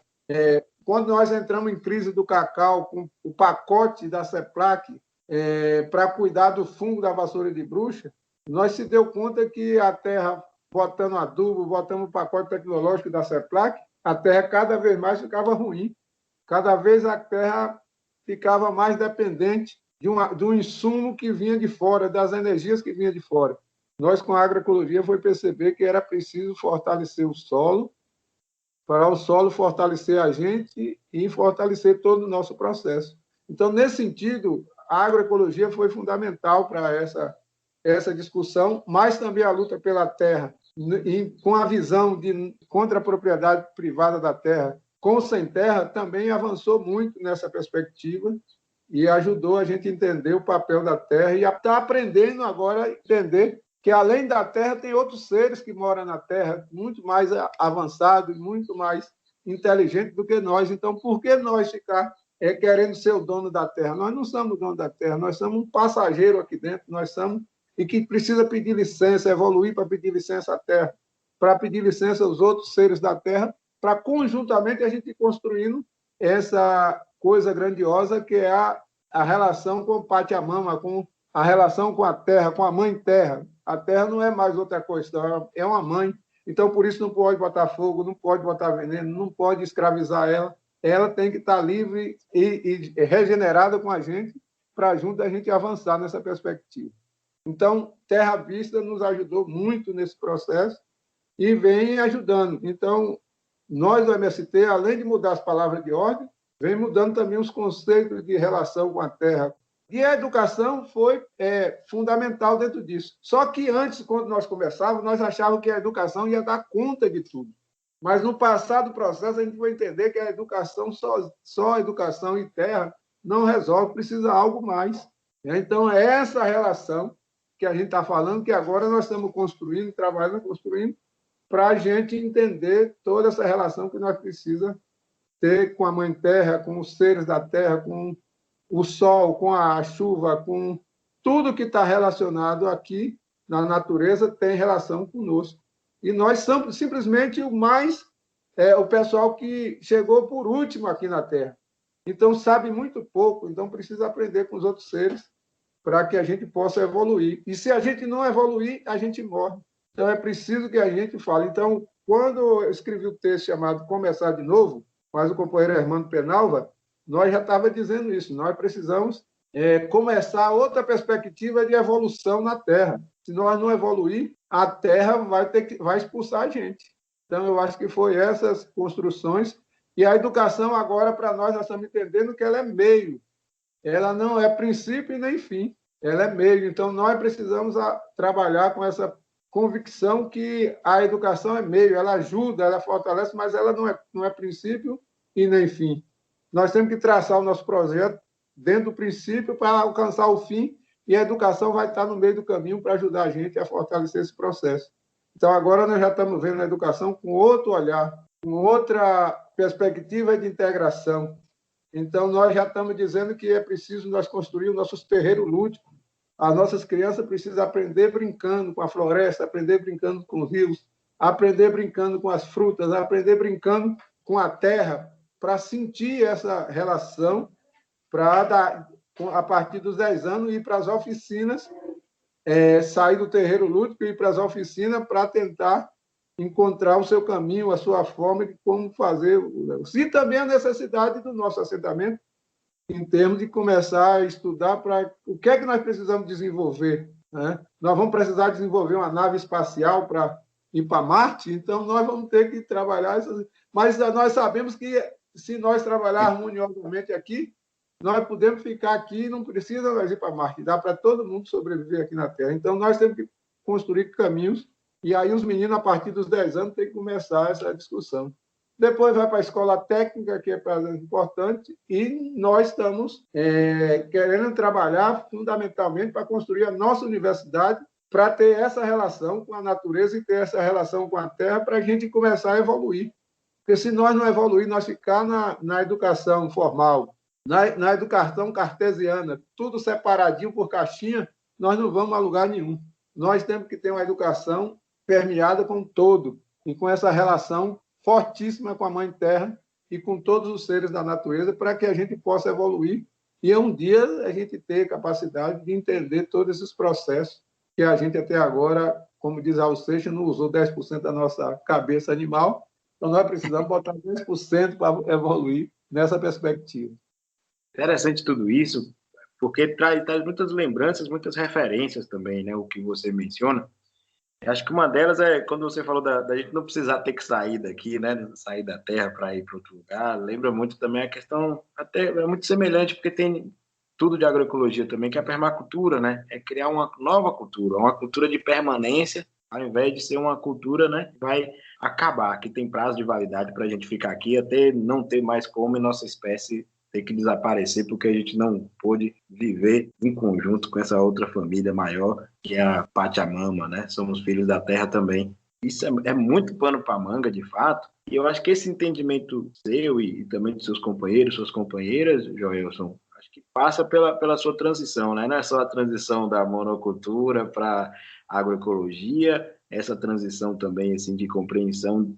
Speaker 3: Quando nós entramos em crise do cacau, com o pacote da CEPLAC para cuidar do fungo da vassoura de bruxa, nós se deu conta que a terra, botando adubo, botando o pacote tecnológico da CEPLAC, a terra cada vez mais ficava ruim. Cada vez a terra ficava mais dependente de um insumo que vinha de fora, das energias que vinham de fora. Nós, com a agroecologia, foi perceber que era preciso fortalecer o solo, para o solo fortalecer a gente e fortalecer todo o nosso processo. Então, nesse sentido, a agroecologia foi fundamental para essa discussão, mas também a luta pela terra, com a visão contra a propriedade privada da terra, com o Sem Terra, também avançou muito nessa perspectiva e ajudou a gente a entender o papel da terra e está aprendendo agora a entender que, além da terra, tem outros seres que moram na terra, muito mais avançados, muito mais inteligentes do que nós. Então, por que nós ficar querendo ser o dono da terra? Nós não somos o dono da terra, nós somos um passageiro aqui dentro, e que precisa pedir licença, evoluir para pedir licença à terra, para pedir licença aos outros seres da terra, para conjuntamente a gente ir construindo essa coisa grandiosa que é a relação com o Pachamama, com a relação com a terra, com a mãe terra. A terra não é mais outra coisa, é uma mãe. Então, por isso, não pode botar fogo, não pode botar veneno, não pode escravizar ela. Ela tem que estar livre e regenerada com a gente, para junto a gente avançar nessa perspectiva. Então, Terra Vista nos ajudou muito nesse processo e vem ajudando. Então, nós do MST, além de mudar as palavras de ordem, vem mudando também os conceitos de relação com a terra. E a educação foi fundamental dentro disso. Só que antes, quando nós conversávamos, nós achávamos que a educação ia dar conta de tudo. Mas no passar do processo, a gente vai entender que a educação, só educação e terra, não resolve, precisa algo mais. Então, é essa relação que a gente está falando, que agora nós estamos construindo, trabalhando, construindo, para a gente entender toda essa relação que nós precisamos ter com a Mãe Terra, com os seres da Terra, com o sol, com a chuva, com tudo que está relacionado aqui na natureza tem relação conosco. E nós somos simplesmente o pessoal que chegou por último aqui na Terra. Então, sabe muito pouco, então precisa aprender com os outros seres para que a gente possa evoluir. E se a gente não evoluir, a gente morre. Então, é preciso que a gente fale. Então, quando eu escrevi o texto chamado Começar de Novo, mas o companheiro Hermano Penalva, nós já estava dizendo isso. Nós precisamos começar outra perspectiva de evolução na Terra. Se nós não evoluir, a Terra vai expulsar a gente. Então, eu acho que foi essas construções. E a educação, agora, para nós estamos entendendo que ela é meio. Ela não é princípio e nem fim. Ela é meio. Então, nós precisamos trabalhar com essa convicção que a educação é meio, ela ajuda, ela fortalece, mas ela não é princípio e nem fim. Nós temos que traçar o nosso projeto dentro do princípio para alcançar o fim, e a educação vai estar no meio do caminho para ajudar a gente a fortalecer esse processo. Então, agora nós já estamos vendo a educação com outro olhar, com outra perspectiva de integração. Então, nós já estamos dizendo que é preciso nós construir os nossos terreiros lúdicos. As nossas crianças precisam aprender brincando com a floresta, aprender brincando com os rios, aprender brincando com as frutas, aprender brincando com a terra, para sentir essa relação, para, a partir dos 10 anos, ir para as oficinas, sair do terreiro lúdico e ir para as oficinas para tentar encontrar o seu caminho, a sua forma de como fazer. E também a necessidade do nosso assentamento, em termos de começar a estudar para o que é que nós precisamos desenvolver né? Nós vamos precisar desenvolver uma nave espacial para ir para Marte, então nós vamos ter que trabalhar essas... Mas nós sabemos que se nós trabalharmos harmoniosamente aqui, nós podemos ficar aqui, não precisa mais ir para Marte, dá para todo mundo sobreviver aqui na Terra. Então nós temos que construir caminhos, e aí os meninos, a partir dos 10 anos, têm que começar essa discussão. Depois vai para a escola técnica, que é importante, e nós estamos querendo trabalhar fundamentalmente para construir a nossa universidade, para ter essa relação com a natureza e ter essa relação com a terra, para a gente começar a evoluir. Porque se nós não evoluir, nós ficar na educação formal, na educação cartesiana, tudo separadinho por caixinha, nós não vamos a lugar nenhum. Nós temos que ter uma educação permeada com todo, e com essa relação fortíssima com a Mãe Terra e com todos os seres da natureza, para que a gente possa evoluir e um dia a gente ter capacidade de entender todos esses processos que a gente até agora, como diz Raul Seixas, não usou 10% da nossa cabeça animal, então nós precisamos botar 10% para evoluir nessa perspectiva.
Speaker 1: Interessante tudo isso, porque traz muitas lembranças, muitas referências também, né, o que você menciona. Acho que uma delas é quando você falou da gente não precisar ter que sair daqui, né? Sair da terra para ir para outro lugar. Lembra muito também a questão, até é muito semelhante, porque tem tudo de agroecologia também, que é a permacultura, né? É criar uma nova cultura, uma cultura de permanência, ao invés de ser uma cultura, né? Vai acabar, que tem prazo de validade para a gente ficar aqui até não ter mais como e nossa espécie ter que desaparecer, porque a gente não pôde viver em conjunto com essa outra família maior, que é a Pachamama, né? Somos filhos da terra também. Isso é muito pano para manga, de fato, e eu acho que esse entendimento seu e também dos seus companheiros, suas companheiras, Joelson, acho que passa pela sua transição, né? Não é só a transição da monocultura para a agroecologia, essa transição também assim, de compreensão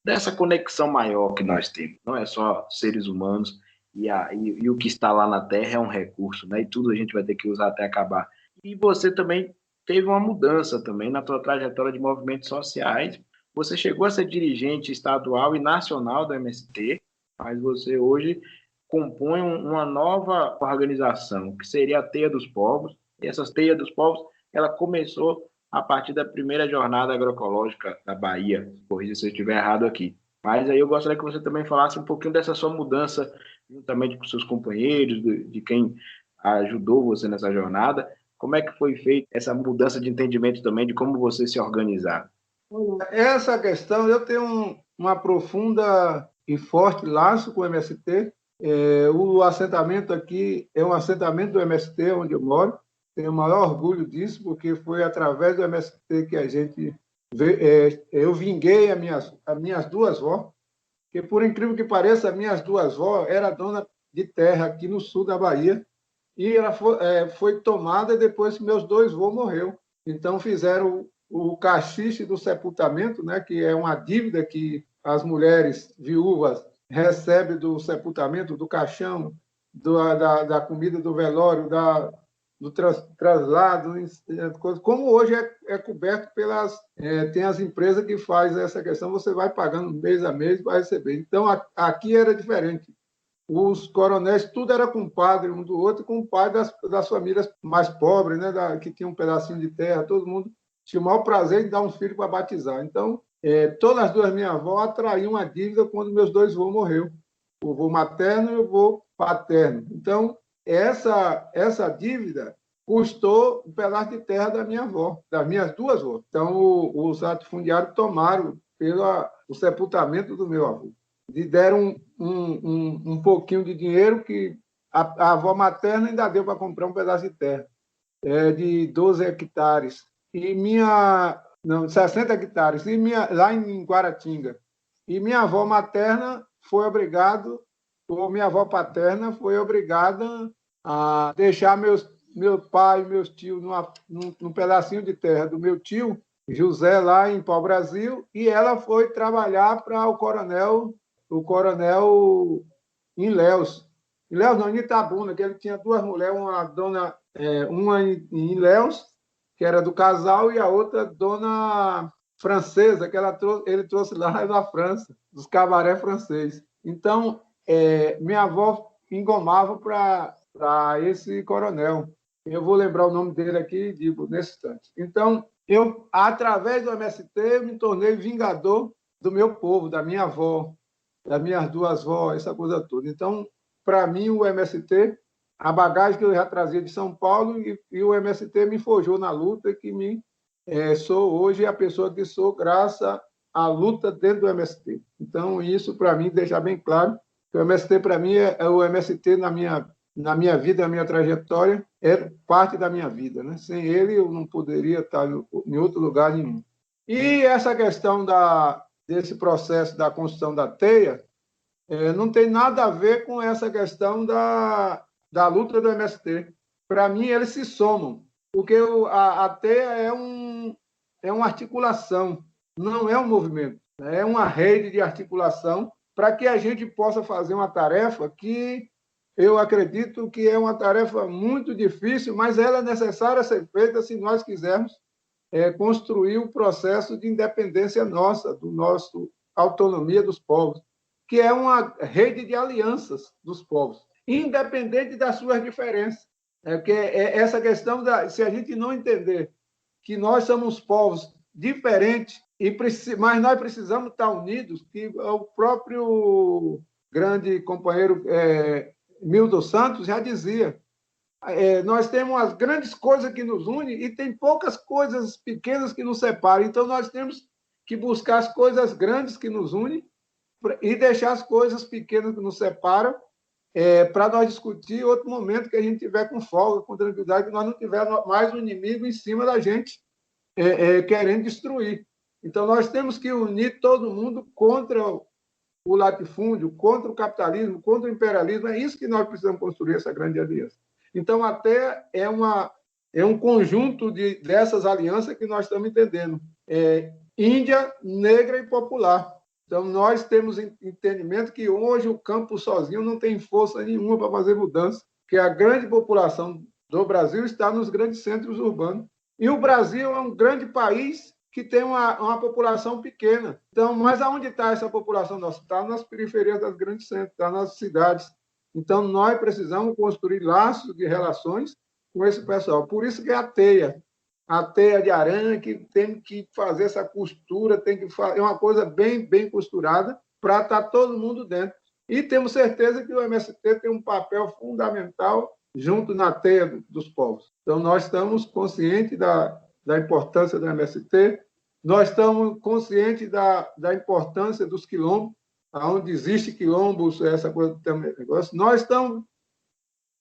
Speaker 1: dessa conexão maior que nós temos. Não é só seres humanos, e o que está lá na Terra é um recurso, né? E tudo a gente vai ter que usar até acabar. E você também teve uma mudança também na sua trajetória de movimentos sociais. Você chegou a ser dirigente estadual e nacional do MST, mas você hoje compõe uma nova organização, que seria a Teia dos Povos. E essa Teia dos Povos, ela começou a partir da primeira jornada agroecológica da Bahia. Corrija se eu estiver errado aqui. Mas aí eu gostaria que você também falasse um pouquinho dessa sua mudança, juntamente com seus companheiros, de quem ajudou você nessa jornada. Como é que foi feita essa mudança de entendimento também de como você se organizar?
Speaker 3: Essa questão, eu tenho uma profunda e forte laço com o MST. O assentamento aqui é um assentamento do MST, onde eu moro. Tenho o maior orgulho disso, porque foi através do MST que a gente... eu vinguei as minhas duas vós, que, por incrível que pareça, as minhas duas vós eram dona de terra aqui no sul da Bahia, e ela foi tomada depois que meus dois avós morreram. Então, fizeram o caxixe do sepultamento, né, que é uma dívida que as mulheres viúvas recebem do sepultamento, do caixão, da comida do velório, do traslado, como hoje é coberto pelas... tem as empresas que fazem essa questão, você vai pagando mês a mês, vai receber. Então, aqui era diferente. Os coronéis, tudo era compadre um do outro, compadre das famílias mais pobres, né, que tinham um pedacinho de terra, todo mundo tinha o maior prazer de dar um filho para batizar. Então, todas as duas minhas avós atraíam uma dívida quando meus dois avós morreram, o avô materno e o avô paterno. Então, essa dívida custou um pedaço de terra da minha avó, das minhas duas avós. Então, os latifundiários tomaram o sepultamento do meu avô. E deram um pouquinho de dinheiro que a avó materna ainda deu para comprar um pedaço de terra de 12 hectares. E 60 hectares, lá em Guaratinga. E minha avó materna foi obrigada, ou minha avó paterna foi obrigada a deixar meu pai e meus tios num pedacinho de terra do meu tio, José, lá em Pau-Brasil, e ela foi trabalhar para o coronel em Ilhéus. Ilhéus não, em Itabuna, que ele tinha duas mulheres, uma em Ilhéus, que era do casal, e a outra dona francesa, que ele trouxe lá da França, dos cabaré francês. Então, minha avó engomava para esse coronel. eu vou lembrar o nome dele aqui e digo nesse instante. Então, eu, através do MST, me tornei vingador do meu povo, da minha avó, das minhas duas vós, essa coisa toda. Então, para mim, o MST, a bagagem que eu já trazia de São Paulo, e o MST me forjou na luta, que sou hoje a pessoa que sou graças à luta dentro do MST. Então, isso, para mim, deixar bem claro, que o MST, para mim, é o MST na minha vida, na minha trajetória, é parte da minha vida. Né? Sem ele, eu não poderia estar em outro lugar nenhum. E essa questão desse processo da construção da teia não tem nada a ver com essa questão da luta do MST. Para mim, eles se somam, porque a teia é uma articulação, não é um movimento, é uma rede de articulação para que a gente possa fazer uma tarefa que eu acredito que é uma tarefa muito difícil, mas ela é necessária ser feita se nós quisermos construir o processo de independência nossa, do nosso autonomia dos povos, que é uma rede de alianças dos povos, independente das suas diferenças. Porque essa questão, se a gente não entender que nós somos povos diferentes, mas nós precisamos estar unidos, que o próprio grande companheiro Milton Santos já dizia, nós temos as grandes coisas que nos unem e tem poucas coisas pequenas que nos separam. Então, nós temos que buscar as coisas grandes que nos unem e deixar as coisas pequenas que nos separam para nós discutir outro momento que a gente tiver com folga, com tranquilidade, que nós não tivermos mais um inimigo em cima da gente querendo destruir. Então, nós temos que unir todo mundo contra o latifúndio, contra o capitalismo, contra o imperialismo. É isso que nós precisamos construir, essa grande aliança. Então, até é um conjunto dessas alianças que nós estamos entendendo. Índia, negra e popular. Então, nós temos entendimento que hoje o campo sozinho não tem força nenhuma para fazer mudança, que a grande população do Brasil está nos grandes centros urbanos. E o Brasil é um grande país que tem uma população pequena. Então, mas aonde está essa população nossa? Está nas periferias das grandes centros, está nas cidades. Então, nós precisamos construir laços de relações com esse pessoal. Por isso que é a teia de aranha, que tem que fazer essa costura, é uma coisa bem, bem costurada para estar todo mundo dentro. E temos certeza que o MST tem um papel fundamental junto na teia dos povos. Então, nós estamos conscientes da importância do MST, nós estamos conscientes da importância dos quilombos, onde existe quilombos, essa coisa também negócio. Nós estamos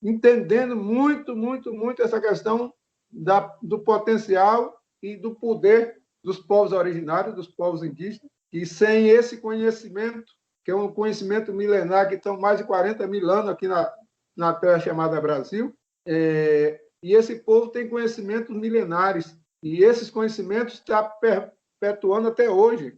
Speaker 3: entendendo muito, muito, muito essa questão do potencial e do poder dos povos originários, dos povos indígenas, e sem esse conhecimento, que é um conhecimento milenar, que estão mais de 40 mil anos aqui na terra chamada Brasil, e esse povo tem conhecimentos milenares, e esses conhecimentos estão perpetuando até hoje.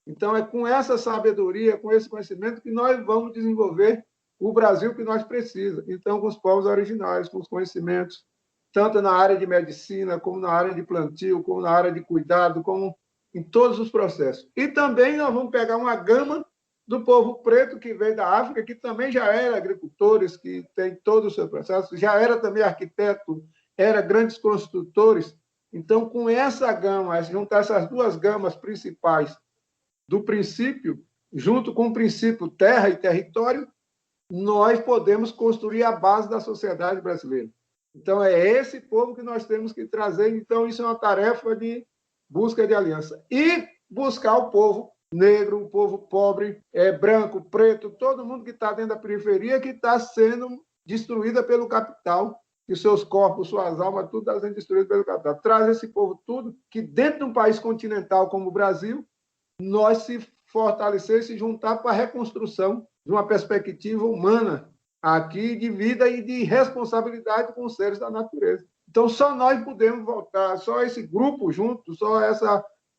Speaker 3: Então, é com essa sabedoria, com esse conhecimento, que nós vamos desenvolver o Brasil que nós precisamos. Então, com os povos originários, com os conhecimentos, tanto na área de medicina, como na área de plantio, como na área de cuidado, como em todos os processos. E também nós vamos pegar uma gama do povo preto que veio da África, que também já era agricultores, que tem todo o seu processo, já era também arquiteto, era grandes construtores. Então, com essa gama, juntar essas duas gamas principais do princípio, junto com o princípio terra e território, nós podemos construir a base da sociedade brasileira. Então, é esse povo que nós temos que trazer. Então, isso é uma tarefa de busca de aliança. E buscar o povo negro, o povo pobre, branco, preto, todo mundo que está dentro da periferia, que está sendo destruída pelo capital, que seus corpos, suas almas, tudo está sendo destruído pelo capital. Traz esse povo tudo, que dentro de um país continental como o Brasil, nós se fortalecer e se juntar para a reconstrução de uma perspectiva humana aqui de vida e de responsabilidade com os seres da natureza. Então, só nós podemos voltar, só esse grupo junto, só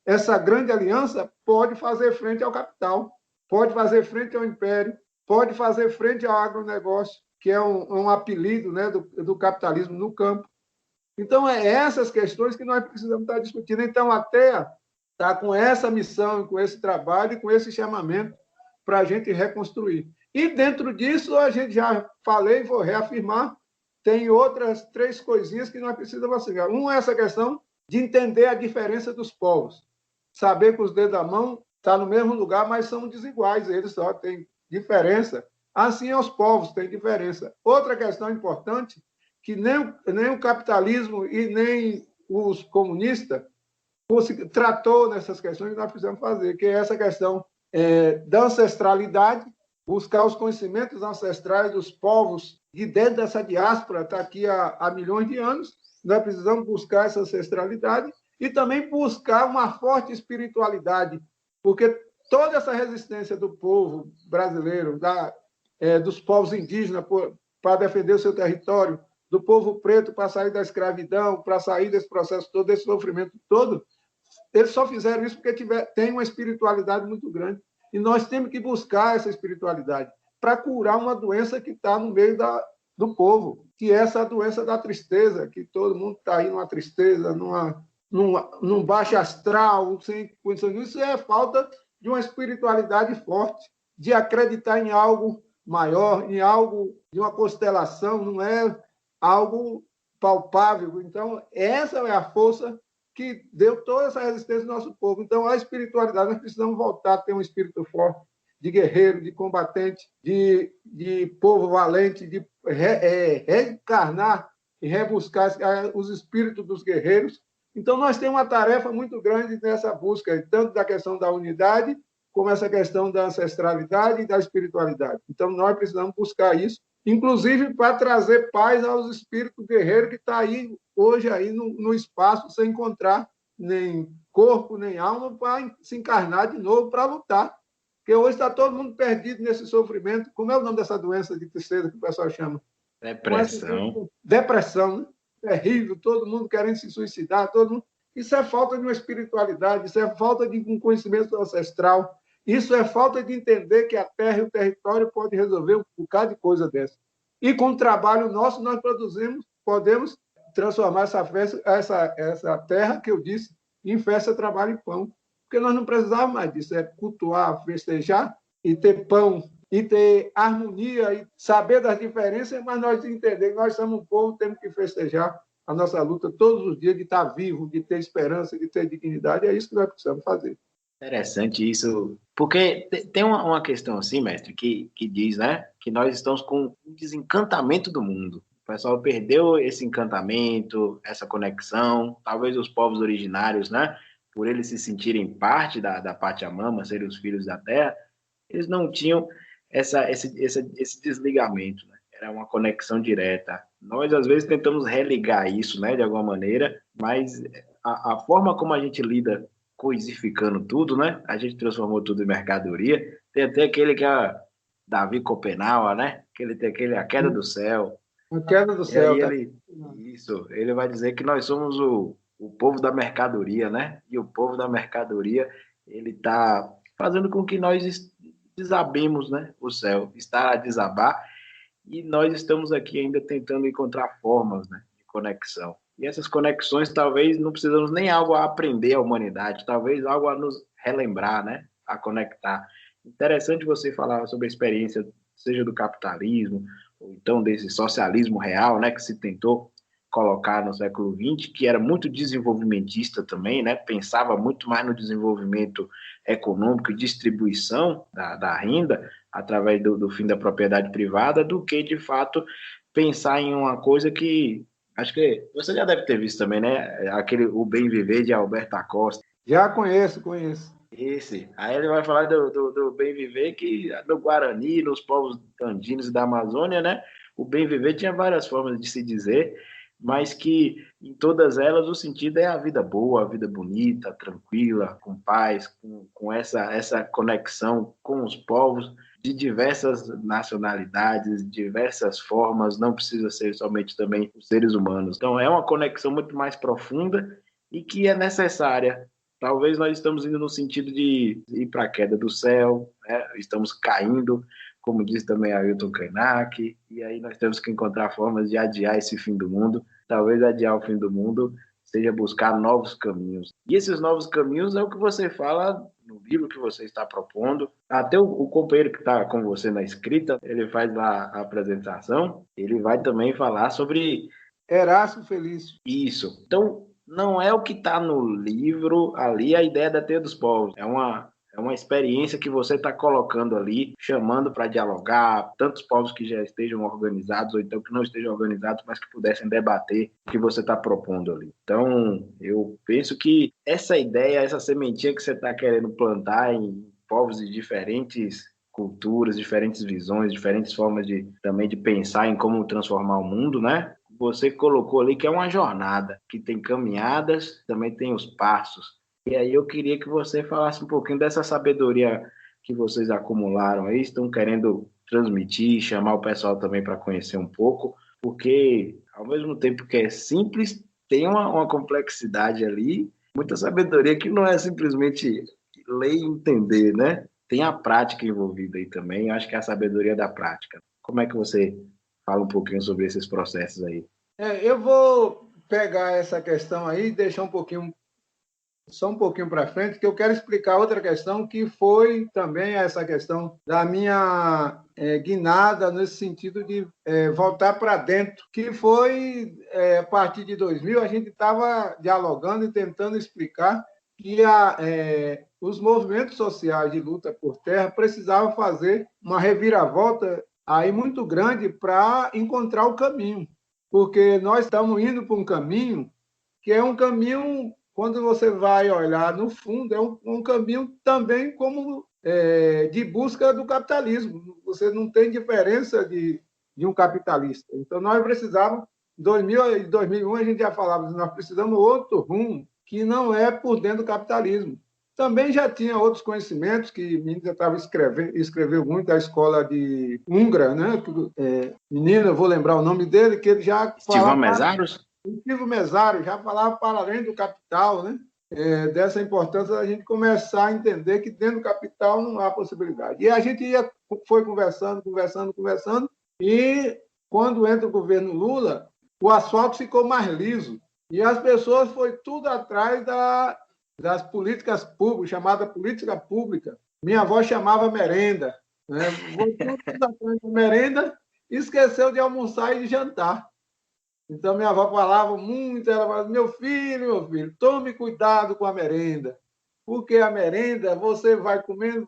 Speaker 3: essa grande aliança pode fazer frente ao capital, pode fazer frente ao império, pode fazer frente ao agronegócio, que é um apelido, né, do capitalismo no campo. Então, essas questões que nós precisamos estar discutindo. Então, a TEA está com essa missão, com esse trabalho e com esse chamamento para a gente reconstruir. E, dentro disso, a gente já falei, vou reafirmar, tem outras 3 coisinhas que nós precisamos vacilar. Uma é essa questão de entender a diferença dos povos. Saber que os dedos da mão estão no mesmo lugar, mas são desiguais. Eles só têm diferença. Assim, os povos têm diferença. Outra questão importante, que nem o capitalismo e nem os comunistas tratou nessas questões que nós precisamos fazer, que é essa questão da ancestralidade, buscar os conhecimentos ancestrais dos povos de dentro dessa diáspora, está aqui há milhões de anos. Nós precisamos buscar essa ancestralidade e também buscar uma forte espiritualidade, porque toda essa resistência do povo brasileiro, dos povos indígenas para defender o seu território, do povo preto para sair da escravidão, para sair desse processo todo, desse sofrimento todo, eles só fizeram isso porque tem uma espiritualidade muito grande. E nós temos que buscar essa espiritualidade para curar uma doença que está no meio do povo, que é essa doença da tristeza, que todo mundo está aí numa tristeza, num baixo astral, sem condição disso. Isso é falta de uma espiritualidade forte, de acreditar em algo maior, em algo de uma constelação, não é algo palpável. Então, essa é a força que deu toda essa resistência ao nosso povo. Então, a espiritualidade, nós precisamos voltar a ter um espírito forte, de guerreiro, de combatente, de povo valente, de reencarnar e rebuscar os espíritos dos guerreiros. Então, nós temos uma tarefa muito grande nessa busca, tanto da questão da unidade, como essa questão da ancestralidade e da espiritualidade. Então, nós precisamos buscar isso, inclusive para trazer paz aos espíritos guerreiros que estão aí, hoje, aí no espaço, sem encontrar nem corpo, nem alma, para se encarnar de novo, para lutar. Porque hoje está todo mundo perdido nesse sofrimento. Como é o nome dessa doença de tristeza que o pessoal chama?
Speaker 1: Depressão.
Speaker 3: Depressão, né? Terrível, todo mundo querendo se suicidar, todo mundo. Isso é falta de uma espiritualidade, isso é falta de um conhecimento ancestral, isso é falta de entender que a terra e o território podem resolver um bocado de coisa dessa. E com o trabalho nosso, nós podemos transformar essa terra, que eu disse, em festa, trabalho e pão. Porque nós não precisávamos mais disso, é cultuar, festejar e ter pão, e ter harmonia, e saber das diferenças, mas nós entender que nós somos um povo, temos que festejar a nossa luta todos os dias, de estar vivo, de ter esperança, de ter dignidade. É isso que nós precisamos fazer.
Speaker 1: Interessante isso, porque tem uma questão assim, mestre, que diz, né, que nós estamos com um desencantamento do mundo. O pessoal perdeu esse encantamento, essa conexão, talvez os povos originários, né, por eles se sentirem parte da Pachamama, serem os filhos da terra, eles não tinham esse desligamento, né? Era uma conexão direta. Nós, às vezes, tentamos religar isso, né, de alguma maneira, mas a forma como a gente lida coisificando tudo, né? A gente transformou tudo em mercadoria. Tem até aquele que é Davi Copenau, né? A queda do céu.
Speaker 3: A queda do céu.
Speaker 1: Ele vai dizer que nós somos o povo da mercadoria, né? E o povo da mercadoria, ele está fazendo com que nós desabemos, né? O céu está a desabar, e nós estamos aqui ainda tentando encontrar formas, né, de conexão. E essas conexões, talvez não precisamos nem algo a aprender a humanidade, talvez algo a nos relembrar, né, a conectar. Interessante você falar sobre a experiência, seja do capitalismo, ou então desse socialismo real, né, que se tentou colocar no século XX, que era muito desenvolvimentista também, né, pensava muito mais no desenvolvimento econômico e distribuição da renda através do fim da propriedade privada, do que, de fato, pensar em uma coisa que acho que você já deve ter visto também, né? O Bem Viver de Alberto Acosta.
Speaker 3: Já conheço.
Speaker 1: Esse. Aí ele vai falar do Bem Viver, que no Guarani, nos povos andinos da Amazônia, né? O Bem Viver tinha várias formas de se dizer, mas que em todas elas o sentido é a vida boa, a vida bonita, tranquila, com paz, com essa conexão com os povos de diversas nacionalidades, diversas formas, não precisa ser somente também os seres humanos. Então é uma conexão muito mais profunda e que é necessária. Talvez nós estamos indo no sentido de ir para a queda do céu, né? Estamos caindo, como diz também Ailton Krenak, e aí nós temos que encontrar formas de adiar esse fim do mundo. Talvez adiar o fim do mundo seja buscar novos caminhos. E esses novos caminhos é o que você fala no livro que você está propondo. Até o companheiro que está com você na escrita, ele faz lá a apresentação, ele vai também falar sobre
Speaker 3: Erasto Felício.
Speaker 1: isso. Então, não é o que está no livro ali, a ideia da Teia dos Povos. É uma experiência que você está colocando ali, chamando para dialogar, tantos povos que já estejam organizados, ou então que não estejam organizados, mas que pudessem debater o que você está propondo ali. Então, eu penso que essa ideia, essa sementinha que você está querendo plantar em povos de diferentes culturas, diferentes visões, diferentes formas também de pensar em como transformar o mundo, né? Você colocou ali que é uma jornada, que tem caminhadas, também tem os passos. E aí eu queria que você falasse um pouquinho dessa sabedoria que vocês acumularam aí, estão querendo transmitir, chamar o pessoal também para conhecer um pouco, porque ao mesmo tempo que é simples, tem uma complexidade ali, muita sabedoria que não é simplesmente ler e entender, né? Tem a prática envolvida aí também, eu acho que é a sabedoria da prática. Como é que você fala um pouquinho sobre esses processos aí?
Speaker 3: Eu vou pegar essa questão aí e deixar só um pouquinho para frente, que eu quero explicar outra questão que foi também essa questão da minha guinada nesse sentido de voltar para dentro, que foi a partir de 2000 a gente estava dialogando e tentando explicar que os movimentos sociais de luta por terra precisavam fazer uma reviravolta aí muito grande para encontrar o caminho, porque nós estamos indo para um caminho que é um caminho, quando você vai olhar no fundo, é um caminho também como de busca do capitalismo. Você não tem diferença de um capitalista. Então, nós precisávamos, em 2000 e 2001, a gente já falava, nós precisamos de outro rumo, que não é por dentro do capitalismo. Também já tinha outros conhecimentos que Mendes estava escreveu muito, a escola de Ungra, né? Menino, eu vou lembrar o nome dele, que ele já
Speaker 1: Estivão Mesaros?
Speaker 3: O Mesário já falava para além do capital, né? Dessa importância da gente começar a entender que dentro do capital não há possibilidade. E a gente foi conversando, e quando entra o governo Lula, o asfalto ficou mais liso. E as pessoas foi tudo atrás das políticas públicas, chamada política pública. Minha avó chamava merenda. Né? Foi tudo atrás da merenda e esqueceu de almoçar e de jantar. Então, minha avó falava muito, ela falava, meu filho, tome cuidado com a merenda, porque a merenda, você vai comendo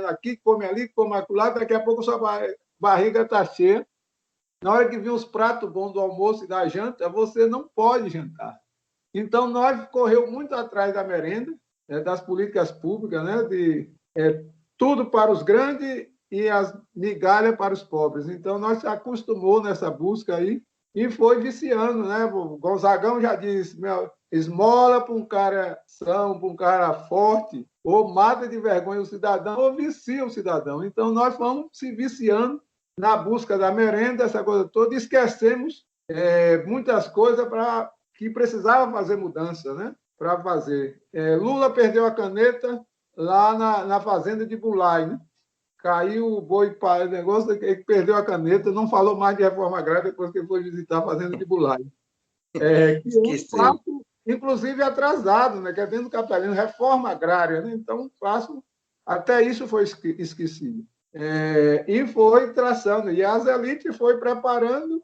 Speaker 3: aqui, come ali, come acolá, daqui a pouco sua barriga está cheia. Na hora que vir os pratos bons do almoço e da janta, você não pode jantar. Então, nós correu muito atrás da merenda, das políticas públicas, né, tudo para os grandes e as migalhas para os pobres. Então, nós se acostumou nessa busca aí, e foi viciando, né? O Gonzagão já disse, esmola para um cara são, para um cara forte, ou mata de vergonha o cidadão, ou vicia o cidadão. Então, nós fomos se viciando na busca da merenda, essa coisa toda, e esquecemos muitas coisas que precisava fazer mudança, né? Para fazer. Lula perdeu a caneta lá na fazenda de Bulai, né? Caiu o boi para o negócio, ele perdeu a caneta, não falou mais de reforma agrária depois que ele foi visitar a fazenda de Bulai. Que é um passo, inclusive, atrasado, né? Que é dentro do capitalismo, reforma agrária. Né? Então, um passo, até isso foi esquecido. E foi traçando. E as elites foi preparando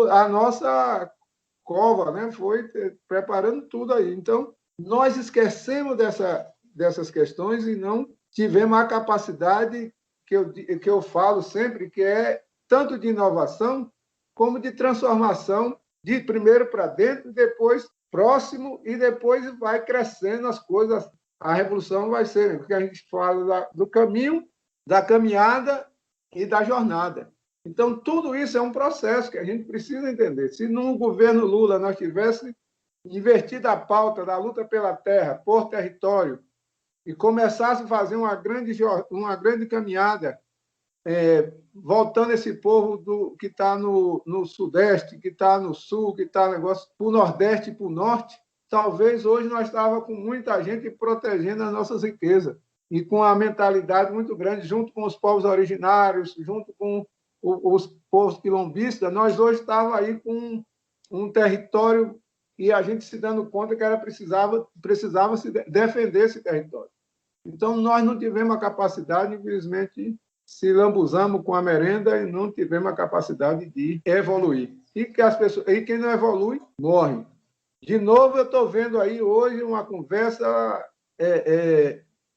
Speaker 3: a nossa cova, né? Foi preparando tudo aí. Então, nós esquecemos dessas questões e não tivemos a capacidade que eu falo sempre, que é tanto de inovação como de transformação, de primeiro para dentro, depois próximo, e depois vai crescendo as coisas. A revolução vai ser, porque a gente fala do caminho, da caminhada e da jornada. Então, tudo isso é um processo que a gente precisa entender. Se no governo Lula nós tivéssemos invertido a pauta da luta pela terra, por território, e começasse a fazer uma grande caminhada, voltando esse povo que está no Sudeste, que está no Sul, que está para o Nordeste e para o Norte, talvez hoje nós estávamos com muita gente protegendo as nossas riquezas e com a mentalidade muito grande, junto com os povos originários, junto com os povos quilombistas, nós hoje estávamos aí com um território e a gente se dando conta que precisava se defender esse território. Então, nós não tivemos a capacidade, infelizmente, se lambuzamos com a merenda e não tivemos a capacidade de evoluir. E quem não evolui, morre. De novo, eu estou vendo aí hoje uma conversa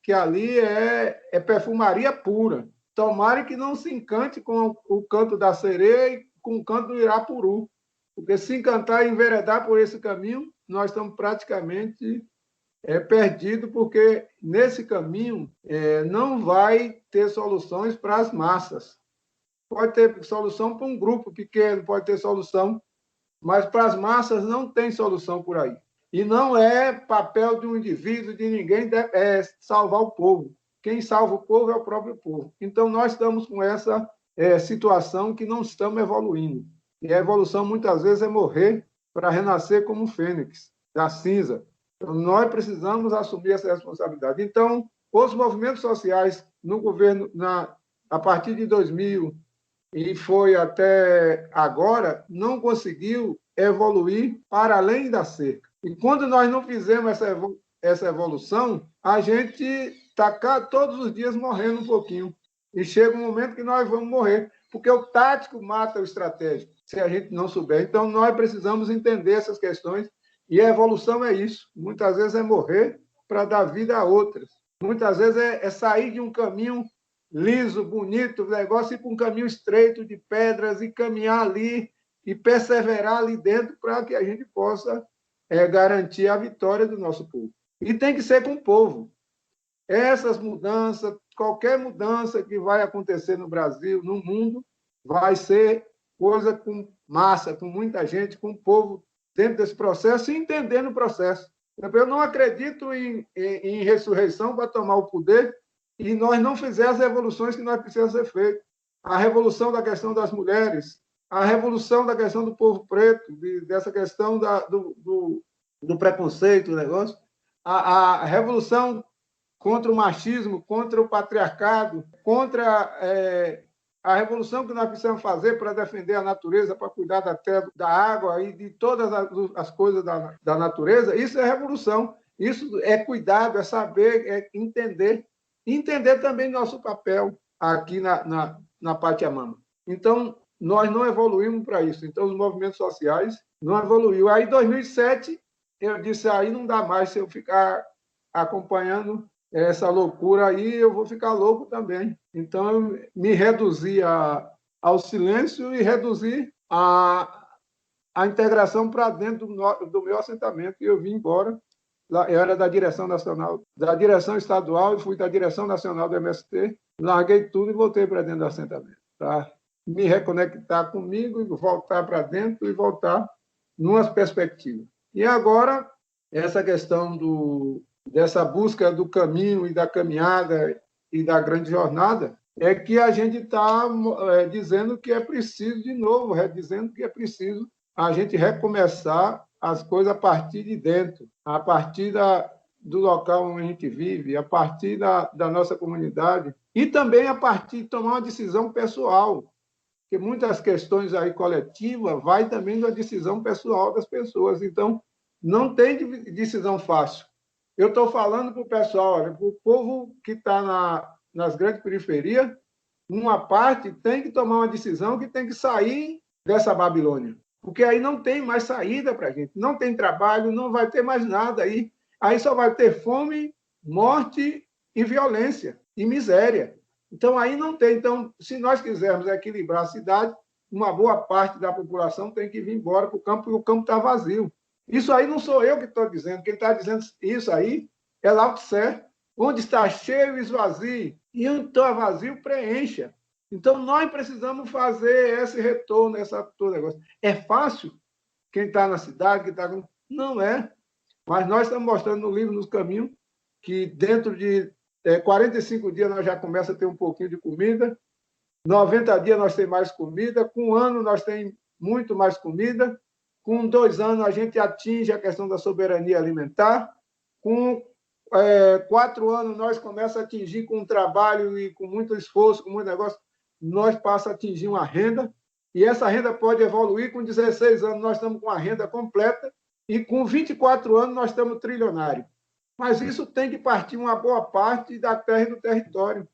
Speaker 3: que ali é perfumaria pura. Tomara que não se encante com o canto da sereia e com o canto do Irapuru, porque se encantar e enveredar por esse caminho, nós estamos praticamente perdidos, porque nesse caminho não vai ter soluções para as massas. Pode ter solução para um grupo pequeno, pode ter solução, mas para as massas não tem solução por aí. E não é papel de um indivíduo, de ninguém, salvar o povo. Quem salva o povo é o próprio povo. Então, nós estamos com essa situação que não estamos evoluindo. E a evolução, muitas vezes, é morrer para renascer como um fênix, da cinza. Então, nós precisamos assumir essa responsabilidade. Então, os movimentos sociais no governo, a partir de 2000 e foi até agora, não conseguiu evoluir para além da cerca. E quando nós não fizemos essa evolução, a gente está todos os dias morrendo um pouquinho. E chega um momento que nós vamos morrer, porque o tático mata o estratégico, se a gente não souber. Então, nós precisamos entender essas questões, e a evolução é isso. Muitas vezes é morrer para dar vida a outras. Muitas vezes é sair de um caminho liso, bonito, o negócio ir para um caminho estreito de pedras e caminhar ali e perseverar ali dentro para que a gente possa garantir a vitória do nosso povo. E tem que ser com o povo. Essas mudanças, qualquer mudança que vai acontecer no Brasil, no mundo, vai ser coisa com massa, com muita gente, com o povo dentro desse processo e entendendo o processo. Eu não acredito em ressurreição para tomar o poder e nós não fizermos as revoluções que nós precisamos ser feitas. A revolução da questão das mulheres, a revolução da questão do povo preto, dessa questão do preconceito, do negócio, a revolução contra o machismo, contra o patriarcado, contra a revolução que nós precisamos fazer para defender a natureza, para cuidar da terra, da água e de todas as coisas da natureza, isso é revolução. Isso é cuidado, é saber, é entender. Entender também nosso papel aqui na Pachamama. Então, nós não evoluímos para isso. Então, os movimentos sociais não evoluíram. Aí, em 2007, eu disse, aí não dá mais se eu ficar acompanhando essa loucura aí, eu vou ficar louco também. Então, eu me reduzi ao silêncio e reduzi a integração para dentro do meu assentamento. E eu vim embora. Eu era da direção nacional, da direção estadual, e fui da direção nacional do MST, larguei tudo e voltei para dentro do assentamento, para me reconectar comigo e voltar para dentro e voltar numas perspectivas. E agora, essa questão dessa busca do caminho e da caminhada e da grande jornada, é que a gente está dizendo que é preciso, de novo, dizendo que é preciso a gente recomeçar as coisas a partir de dentro, a partir do local onde a gente vive, a partir da nossa comunidade e também a partir de tomar uma decisão pessoal, porque muitas questões aí coletivas vai também da decisão pessoal das pessoas. Então, não tem decisão fácil. Eu estou falando para o pessoal, para o povo que está nas grandes periferias, uma parte tem que tomar uma decisão que tem que sair dessa Babilônia. Porque aí não tem mais saída para a gente, não tem trabalho, não vai ter mais nada aí. Aí só vai ter fome, morte e violência e miséria. Então, aí não tem. Então, se nós quisermos equilibrar a cidade, uma boa parte da população tem que vir embora para o campo, porque o campo está vazio. Isso aí não sou eu que estou dizendo. Quem está dizendo isso aí é Lao Tse. Onde está cheio, esvazie. E onde está vazio, preencha. Então, nós precisamos fazer esse retorno, todo negócio. É fácil? Quem está na cidade, quem está... Não é. Mas nós estamos mostrando no livro, nos caminhos, que dentro de 45 dias nós já começamos a ter um pouquinho de comida, 90 dias nós temos mais comida, com um ano nós temos muito mais comida, com 2 anos a gente atinge a questão da soberania alimentar, com 4 anos nós começamos a atingir com trabalho e com muito esforço, com muito negócio, nós passamos a atingir uma renda, e essa renda pode evoluir. Com 16 anos nós estamos com a renda completa, e com 24 anos nós estamos trilionários. Mas isso tem que partir uma boa parte da terra e do território.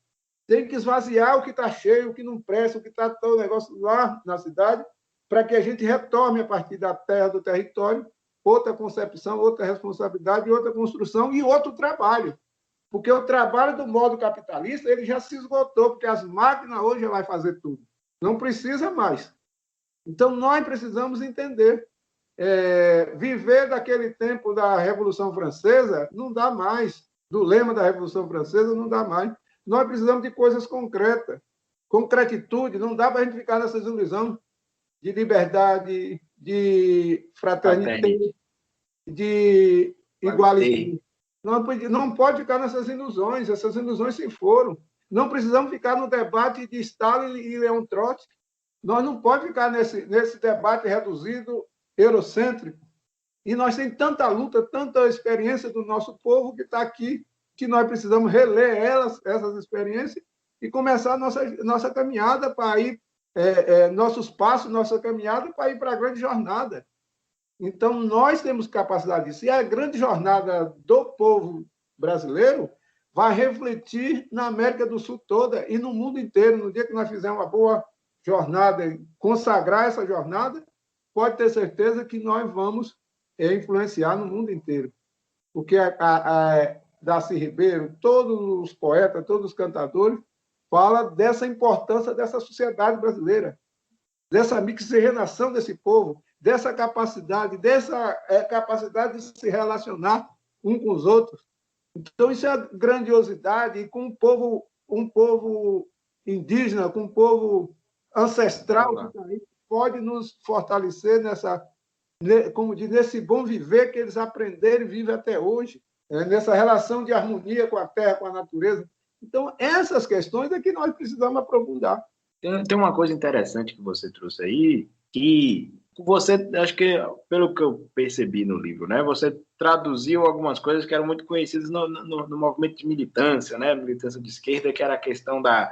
Speaker 3: Tem que esvaziar o que está cheio, o que não presta, o que está todo o negócio lá na cidade, para que a gente retorne a partir da terra, do território, outra concepção, outra responsabilidade, outra construção e outro trabalho. Porque o trabalho do modo capitalista ele já se esgotou, porque as máquinas hoje já vai fazer tudo. Não precisa mais. Então, nós precisamos entender. Viver daquele tempo da Revolução Francesa não dá mais. Do lema da Revolução Francesa não dá mais. Nós precisamos de coisas concretas. Concretitude. Não dá para a gente ficar nessa ilusão de liberdade, de fraternidade, de igualdade. Não pode ficar nessas ilusões. Essas ilusões se foram. Não precisamos ficar no debate de Stalin e Leon Trotsky. Nós não podemos ficar nesse debate reduzido, eurocêntrico. E nós temos tanta luta, tanta experiência do nosso povo que está aqui, que nós precisamos reler essas experiências e começar a nossa caminhada para ir, nossos passos, nossa caminhada para ir para a grande jornada. Então, nós temos capacidade disso. E a grande jornada do povo brasileiro vai refletir na América do Sul toda e no mundo inteiro. No dia que nós fizermos uma boa jornada, consagrar essa jornada, pode ter certeza que nós vamos influenciar no mundo inteiro. Porque a Darcy Ribeiro, todos os poetas, todos os cantadores, falam dessa importância dessa sociedade brasileira, dessa miscigenação desse povo, dessa capacidade de se relacionar um com os outros. Então, isso é a grandiosidade, e com um povo indígena, com um povo ancestral, que pode nos fortalecer nesse bom viver que eles aprenderam e vivem até hoje, nessa relação de harmonia com a terra, com a natureza. Então, essas questões é que nós precisamos aprofundar.
Speaker 1: Tem uma coisa interessante que você trouxe aí, que você, acho que, pelo que eu percebi no livro, né, você traduziu algumas coisas que eram muito conhecidas no movimento de militância, né, militância de esquerda, que era a questão da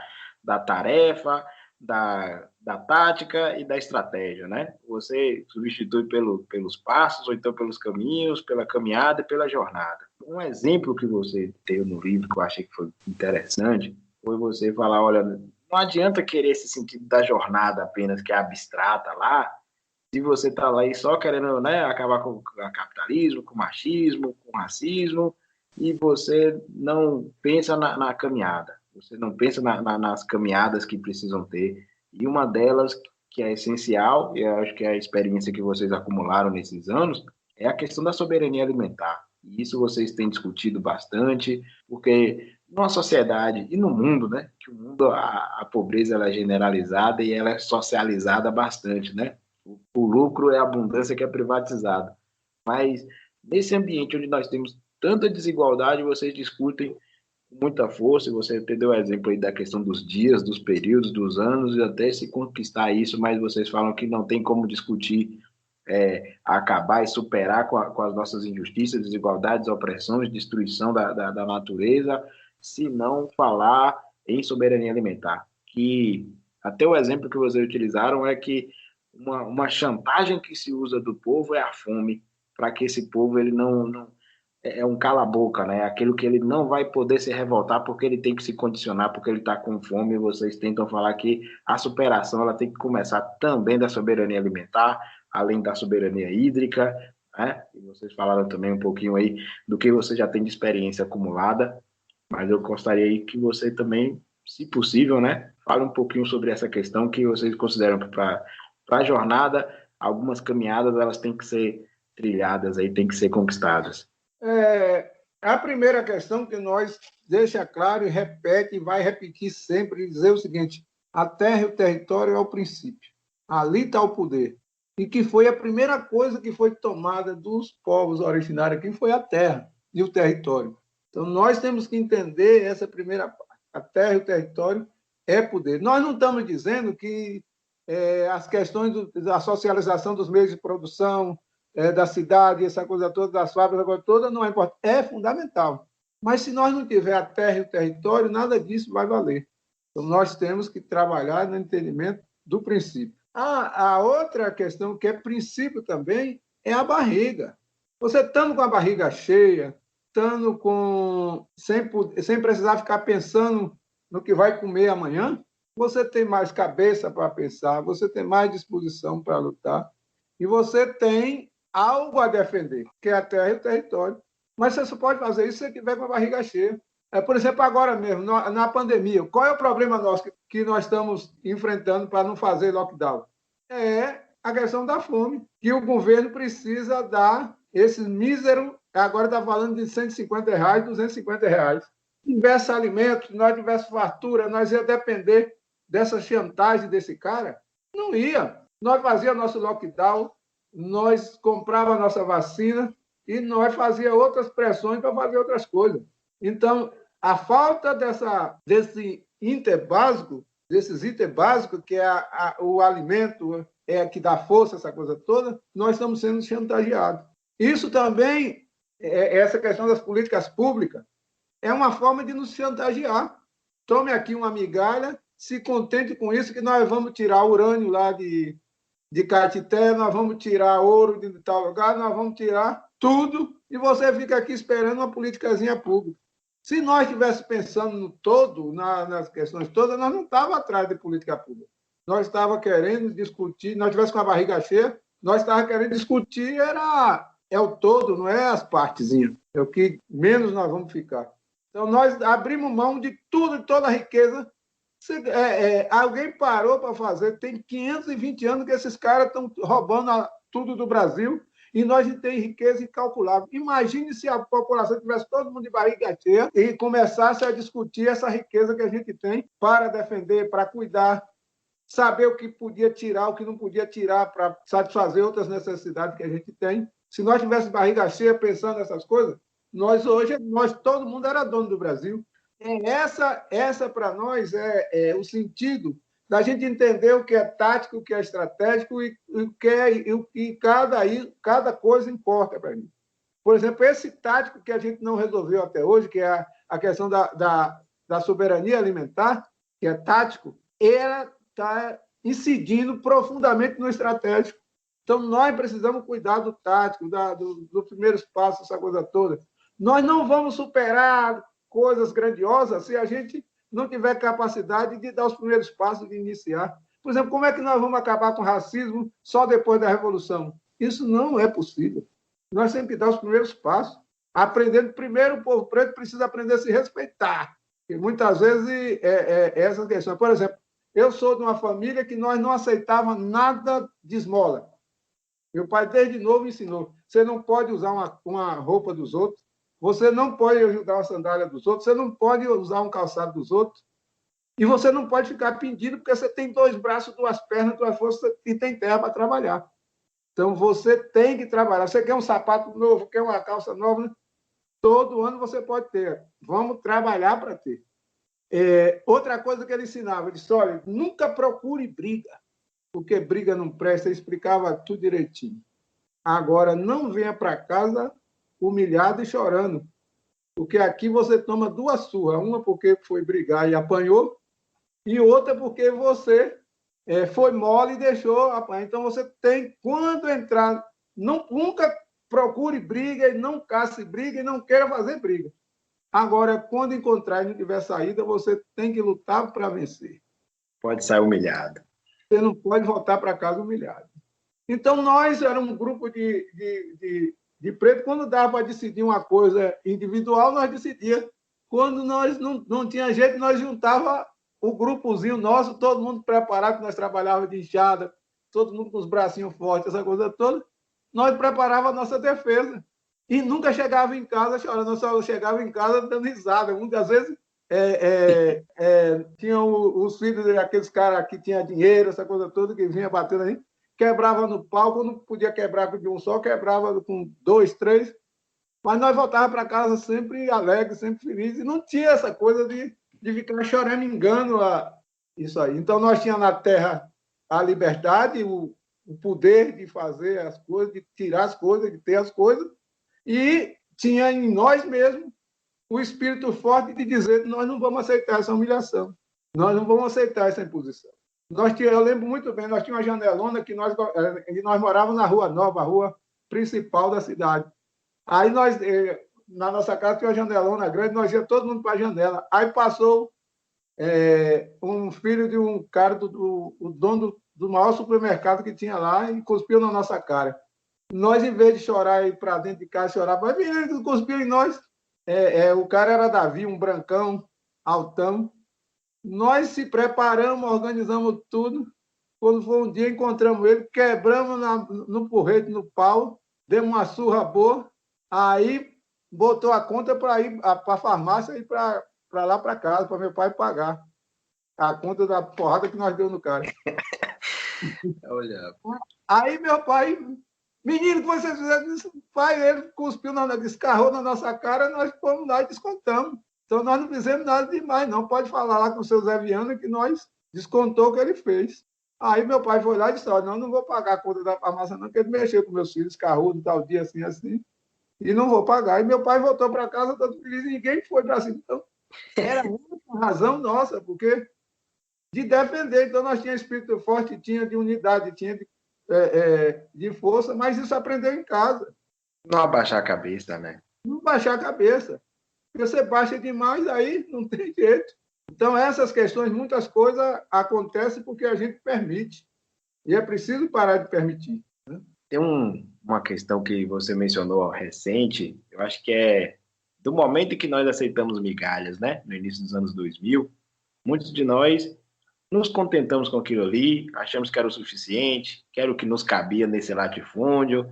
Speaker 1: tarefa, da tática e da estratégia, né? Você substitui pelos passos, ou então pelos caminhos, pela caminhada e pela jornada. Um exemplo que você teve no livro, que eu achei que foi interessante, foi você falar, olha, não adianta querer esse sentido da jornada apenas, que é abstrata lá, se você está lá e só querendo, né, acabar com o capitalismo, com o machismo, com o racismo, e você não pensa na caminhada. Você não pensa nas caminhadas que precisam ter. E uma delas, que é essencial, e eu acho que é a experiência que vocês acumularam nesses anos, é a questão da soberania alimentar. E isso vocês têm discutido bastante, porque numa sociedade e no mundo, né, que o mundo, a pobreza ela é generalizada e ela é socializada bastante, né? O lucro é a abundância que é privatizada. Mas nesse ambiente onde nós temos tanta desigualdade, vocês discutem com muita força, e você deu o exemplo aí da questão dos dias, dos períodos, dos anos, e até se conquistar isso, mas vocês falam que não tem como discutir, acabar e superar com as nossas injustiças, desigualdades, opressões, destruição da natureza, se não falar em soberania alimentar. Que até o exemplo que vocês utilizaram é que uma chantagem que se usa do povo é a fome, para que esse povo ele não é um cala-boca, né? Aquilo que ele não vai poder se revoltar porque ele tem que se condicionar, porque ele está com fome. E vocês tentam falar que a superação ela tem que começar também da soberania alimentar, além da soberania hídrica, né? E vocês falaram também um pouquinho aí do que você já tem de experiência acumulada, mas eu gostaria aí que você também, se possível, né, fale um pouquinho sobre essa questão que vocês consideram que para a jornada, algumas caminhadas elas têm que ser trilhadas, aí, têm que ser conquistadas.
Speaker 3: A primeira questão que nós deixa claro e repete, e vai repetir sempre, dizer o seguinte: a terra e o território é o princípio. Ali está o poder. E que foi a primeira coisa que foi tomada dos povos originários aqui, foi a terra e o território. Então, nós temos que entender essa primeira parte. A terra e o território é poder. Nós não estamos dizendo que as questões da socialização dos meios de produção, da cidade, essa coisa toda, das fábricas, essa coisa toda, não é importante. É fundamental. Mas se nós não tiver a terra e o território, nada disso vai valer. Então, nós temos que trabalhar no entendimento do princípio. A outra questão, que é princípio também, é a barriga. Você estando com a barriga cheia, estando sem precisar ficar pensando no que vai comer amanhã, você tem mais cabeça para pensar, você tem mais disposição para lutar e você tem algo a defender, que é a terra e o território. Mas você só pode fazer isso se você tiver com a barriga cheia. Por exemplo, agora mesmo, na pandemia, qual é o problema nosso que nós estamos enfrentando para não fazer lockdown? É a questão da fome, que o governo precisa dar esses míseros, agora está falando de R$150, R$250. Se tivesse alimento, se nós tivéssemos fartura, nós ia depender dessa chantagem desse cara? Não ia. Nós fazíamos nosso lockdown, nós comprávamos a nossa vacina e nós fazíamos outras pressões para fazer outras coisas. Então, a falta desses itens básicos, que é o alimento, que dá força, essa coisa toda, nós estamos sendo chantageados. Isso também, essa questão das políticas públicas, é uma forma de nos chantagear. Tome aqui uma migalha, se contente com isso, que nós vamos tirar urânio lá de Caetité, nós vamos tirar ouro de tal lugar, nós vamos tirar tudo, e você fica aqui esperando uma politicazinha pública. Se nós estivéssemos pensando no todo, nas questões todas, nós não estávamos atrás de política pública. Nós estávamos querendo discutir, nós estivéssemos com a barriga cheia, nós estávamos querendo discutir, é o todo, não é as partezinhas. É o que menos nós vamos ficar. Então, nós abrimos mão de tudo, de toda a riqueza. Alguém parou para fazer, tem 520 anos que esses caras estão roubando tudo do Brasil e nós temos riqueza incalculável. Imagine se a população tivesse todo mundo de barriga cheia e começasse a discutir essa riqueza que a gente tem para defender, para cuidar, saber o que podia tirar, o que não podia tirar para satisfazer outras necessidades que a gente tem. Se nós tivéssemos barriga cheia pensando nessas coisas, todo mundo era dono do Brasil. Essa para nós é o sentido da gente entender o que é tático, o que é estratégico e o que cada coisa importa para mim. Por exemplo, esse tático que a gente não resolveu até hoje, que é a questão da soberania alimentar, que é tático, ela está incidindo profundamente no estratégico. Então, nós precisamos cuidar do tático, do primeiros passos, essa coisa toda. Nós não vamos superar coisas grandiosas se a gente não tiver capacidade de dar os primeiros passos, de iniciar. Por exemplo, como é que nós vamos acabar com o racismo só depois da Revolução? Isso não é possível. Nós temos que dar os primeiros passos. Aprendendo, primeiro, o povo preto precisa aprender a se respeitar. E muitas vezes essas questões. Por exemplo, eu sou de uma família que nós não aceitávamos nada de esmola. Meu pai, desde novo, ensinou. Você não pode usar uma roupa dos outros, você não pode ajudar a sandália dos outros, você não pode usar um calçado dos outros, e você não pode ficar pedindo porque você tem 2 braços, 2 pernas, 2 forças e tem terra para trabalhar. Então, você tem que trabalhar. Você quer um sapato novo, quer uma calça nova, né? Todo ano você pode ter. Vamos trabalhar para ter. Outra coisa que ele ensinava, ele disse, olha, nunca procure briga, porque briga não presta, ele explicava tudo direitinho. Agora, não venha para casa humilhado e chorando, porque aqui você toma 2 surras, uma porque foi brigar e apanhou, e outra porque você foi mole e deixou apanhar. Então, você tem, quando entrar, nunca procure briga e não caça briga e não queira fazer briga. Agora, quando encontrar e não tiver saída, você tem que lutar para vencer.
Speaker 1: Pode sair humilhado.
Speaker 3: Você não pode voltar para casa humilhado. Então, nós éramos um grupo de preto. Quando dava para decidir uma coisa individual, nós decidíamos. Quando nós não tinha jeito, nós juntava o grupozinho nosso, todo mundo preparado, que nós trabalhávamos de enxada, todo mundo com os bracinhos fortes, essa coisa toda. Nós preparávamos a nossa defesa. E nunca chegava em casa chorando, nós só chegava em casa dando risada. Muitas vezes tinham os filhos daqueles caras que tinham dinheiro, essa coisa toda, que vinha batendo aí, quebrava no pau, quando podia quebrar de um só, quebrava com 2, 3, mas nós voltávamos para casa sempre alegres, sempre felizes, e não tinha essa coisa de ficar chorando, engano isso aí. Então, nós tínhamos na terra a liberdade, o poder de fazer as coisas, de tirar as coisas, de ter as coisas, e tinha em nós mesmos o espírito forte de dizer que nós não vamos aceitar essa humilhação, nós não vamos aceitar essa imposição. Eu lembro muito bem, nós tínhamos uma janelona que nós morávamos na Rua Nova, a rua principal da cidade. Aí na nossa casa tinha uma janelona grande, nós ia todo mundo para a janela. Aí passou um filho de um cara, o dono do maior supermercado que tinha lá, e cuspiu na nossa cara. Nós, em vez de chorar e ir para dentro de casa chorar, mas ele cuspiu em nós. O cara era Davi, um brancão, altão. Nós se preparamos, organizamos tudo. Quando foi um dia, encontramos ele, quebramos no porrete, no pau, demos uma surra boa, aí botou a conta para ir para a farmácia e para lá para casa, para meu pai pagar a conta da porrada que nós deu no cara.
Speaker 1: Olha.
Speaker 3: Aí meu pai, menino, que vocês fizeram isso? Pai, ele cuspiu, descarrou na nossa cara, nós fomos lá e descontamos. Então nós não fizemos nada demais, não. Pode falar lá com o seu Zé Viana que nós descontou o que ele fez. Aí meu pai foi lá e disse, não vou pagar a conta da farmácia não, porque ele mexeu com meus filhos, carrudo, tal dia, assim, e não vou pagar. E meu pai voltou para casa todo feliz e ninguém foi para cima. Então, era uma razão nossa, porque de depender. Então, nós tínhamos espírito forte, tinha de unidade, tinha de força, mas isso aprendeu em casa.
Speaker 1: Não abaixar a cabeça, né?
Speaker 3: Não baixar a cabeça. Porque você baixa demais, aí não tem jeito. Então, essas questões, muitas coisas acontecem porque a gente permite. E é preciso parar de permitir. Né?
Speaker 1: Tem uma questão que você mencionou recente, eu acho que é do momento em que nós aceitamos migalhas, né? No início dos anos 2000, muitos de nós nos contentamos com aquilo ali, achamos que era o suficiente, que era o que nos cabia nesse latifúndio,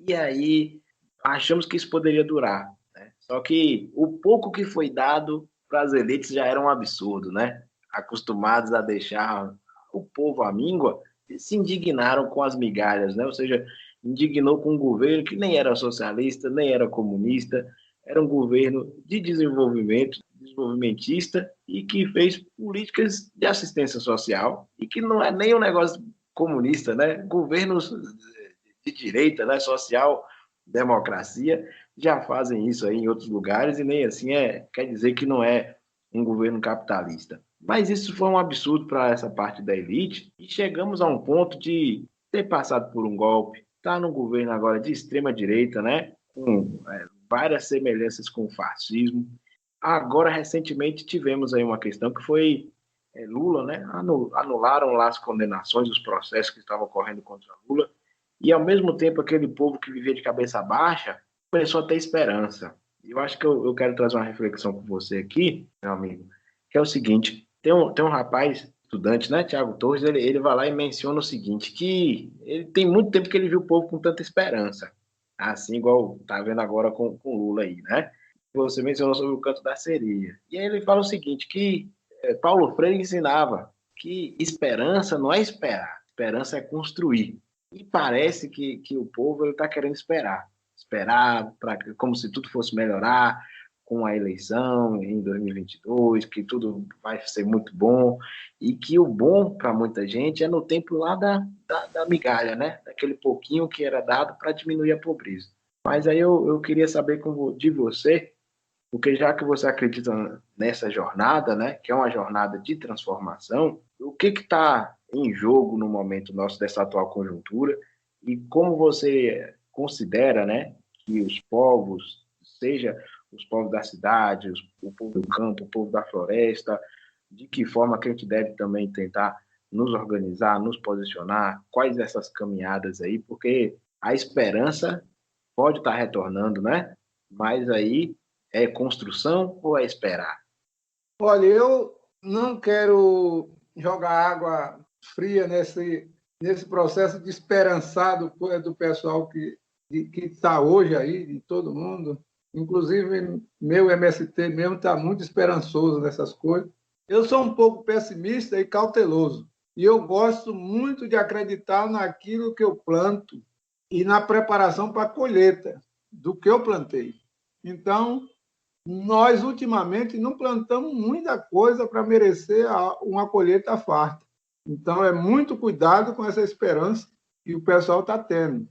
Speaker 1: e aí achamos que isso poderia durar. Né? Só que o pouco que foi dado para as elites já era um absurdo, né? Acostumados a deixar o povo à míngua, se indignaram com as migalhas, né? Ou seja, indignou com um governo que nem era socialista, nem era comunista, era um governo de desenvolvimento, desenvolvimentista, e que fez políticas de assistência social, e que não é nem um negócio comunista, né? Governos de direita, né? Social, democracia, já fazem isso aí em outros lugares, e nem assim quer dizer que não é um governo capitalista. Mas isso foi um absurdo para essa parte da elite, e chegamos a um ponto de ter passado por um golpe, estar no governo agora de extrema direita, né? Com várias semelhanças com o fascismo. Agora, recentemente, tivemos aí uma questão que foi Lula, né? Anularam lá as condenações, os processos que estavam ocorrendo contra Lula, e ao mesmo tempo aquele povo que vivia de cabeça baixa começou a ter esperança. Eu acho que eu quero trazer uma reflexão com você aqui, meu amigo, que é o seguinte, tem um rapaz, estudante, né, Tiago Torres, ele vai lá e menciona o seguinte, que ele tem muito tempo que ele viu o povo com tanta esperança, assim igual tá vendo agora com Lula aí, né? Você mencionou sobre o canto da sereia. E aí ele fala o seguinte, que Paulo Freire ensinava que esperança não é esperar, esperança é construir. E parece que o povo está querendo esperar como se tudo fosse melhorar com a eleição em 2022, que tudo vai ser muito bom, e que o bom para muita gente é no tempo lá da migalha, né? Daquele pouquinho que era dado para diminuir a pobreza. Mas aí eu queria saber de você, porque já que você acredita nessa jornada, né, que é uma jornada de transformação, o que está em jogo no momento nosso dessa atual conjuntura e como você considera, né, que os povos, seja os povos da cidade, o povo do campo, o povo da floresta, de que forma que a gente deve também tentar nos organizar, nos posicionar, quais essas caminhadas aí, porque a esperança pode estar retornando, né? Mas aí é construção ou é esperar?
Speaker 3: Olha, eu não quero jogar água fria nesse processo de esperançar do pessoal que está hoje aí, de todo mundo. Inclusive, meu MST mesmo está muito esperançoso nessas coisas. Eu sou um pouco pessimista e cauteloso. E eu gosto muito de acreditar naquilo que eu planto e na preparação para a colheita do que eu plantei. Então, nós, ultimamente, não plantamos muita coisa para merecer uma colheita farta. Então, é muito cuidado com essa esperança que o pessoal está tendo.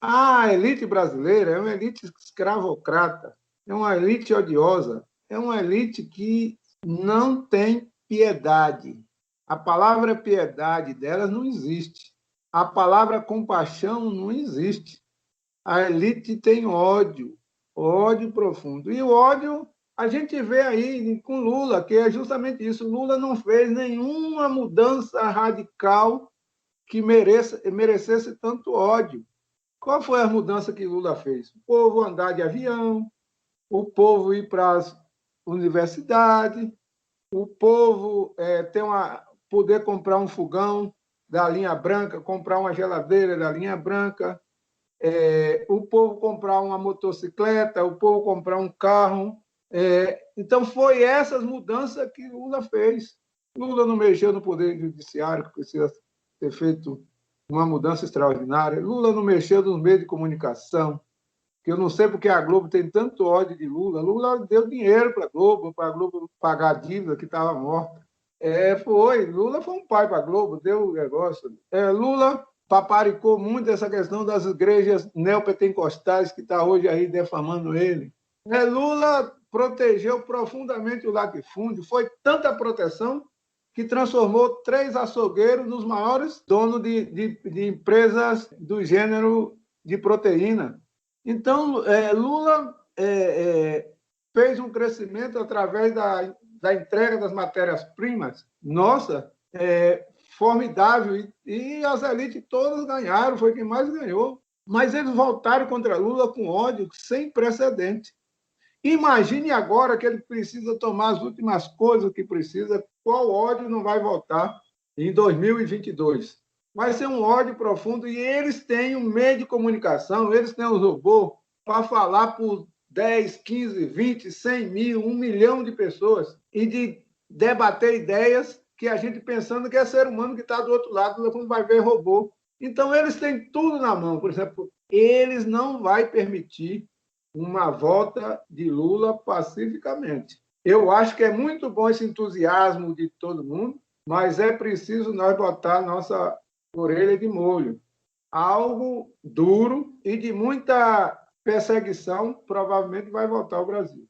Speaker 3: A elite brasileira é uma elite escravocrata, é uma elite odiosa, é uma elite que não tem piedade. A palavra piedade delas não existe. A palavra compaixão não existe. A elite tem ódio. Ódio profundo. E o ódio, a gente vê aí com Lula, que é justamente isso. Lula não fez nenhuma mudança radical que merecesse tanto ódio. Qual foi a mudança que Lula fez? O povo andar de avião, o povo ir para as universidades, o povo poder comprar um fogão da linha branca, comprar uma geladeira da linha branca, o povo comprar uma motocicleta, o povo comprar um carro. Então, foi essas mudanças que Lula fez. Lula não mexeu no Poder Judiciário, que precisa ter feito uma mudança extraordinária. Lula não mexeu nos meios de comunicação, que eu não sei porque a Globo tem tanto ódio de Lula. Lula deu dinheiro para a Globo pagar a dívida que estava morta. Lula foi um pai para a Globo, deu negócio. Lula paparicou muito essa questão das igrejas neopentecostais que está hoje aí defamando ele. Lula protegeu profundamente o latifúndio, foi tanta proteção que transformou 3 açougueiros nos maiores donos de empresas do gênero de proteína. Então, Lula fez um crescimento através da entrega das matérias-primas, formidável, e as elites todas ganharam, foi quem mais ganhou. Mas eles voltaram contra Lula com ódio sem precedente. Imagine agora que ele precisa tomar as últimas coisas que precisa, qual ódio não vai voltar em 2022? Vai ser um ódio profundo, e eles têm um meio de comunicação, eles têm os robôs para falar por 10, 15, 20, 100 mil, 1 milhão de pessoas, e de debater ideias que a gente pensando que é ser humano que está do outro lado, quando vai ver robô. Então, eles têm tudo na mão. Por exemplo, eles não vão permitir uma volta de Lula pacificamente. Eu acho que é muito bom esse entusiasmo de todo mundo, mas é preciso nós botar nossa orelha de molho. Algo duro e de muita perseguição provavelmente vai voltar ao Brasil.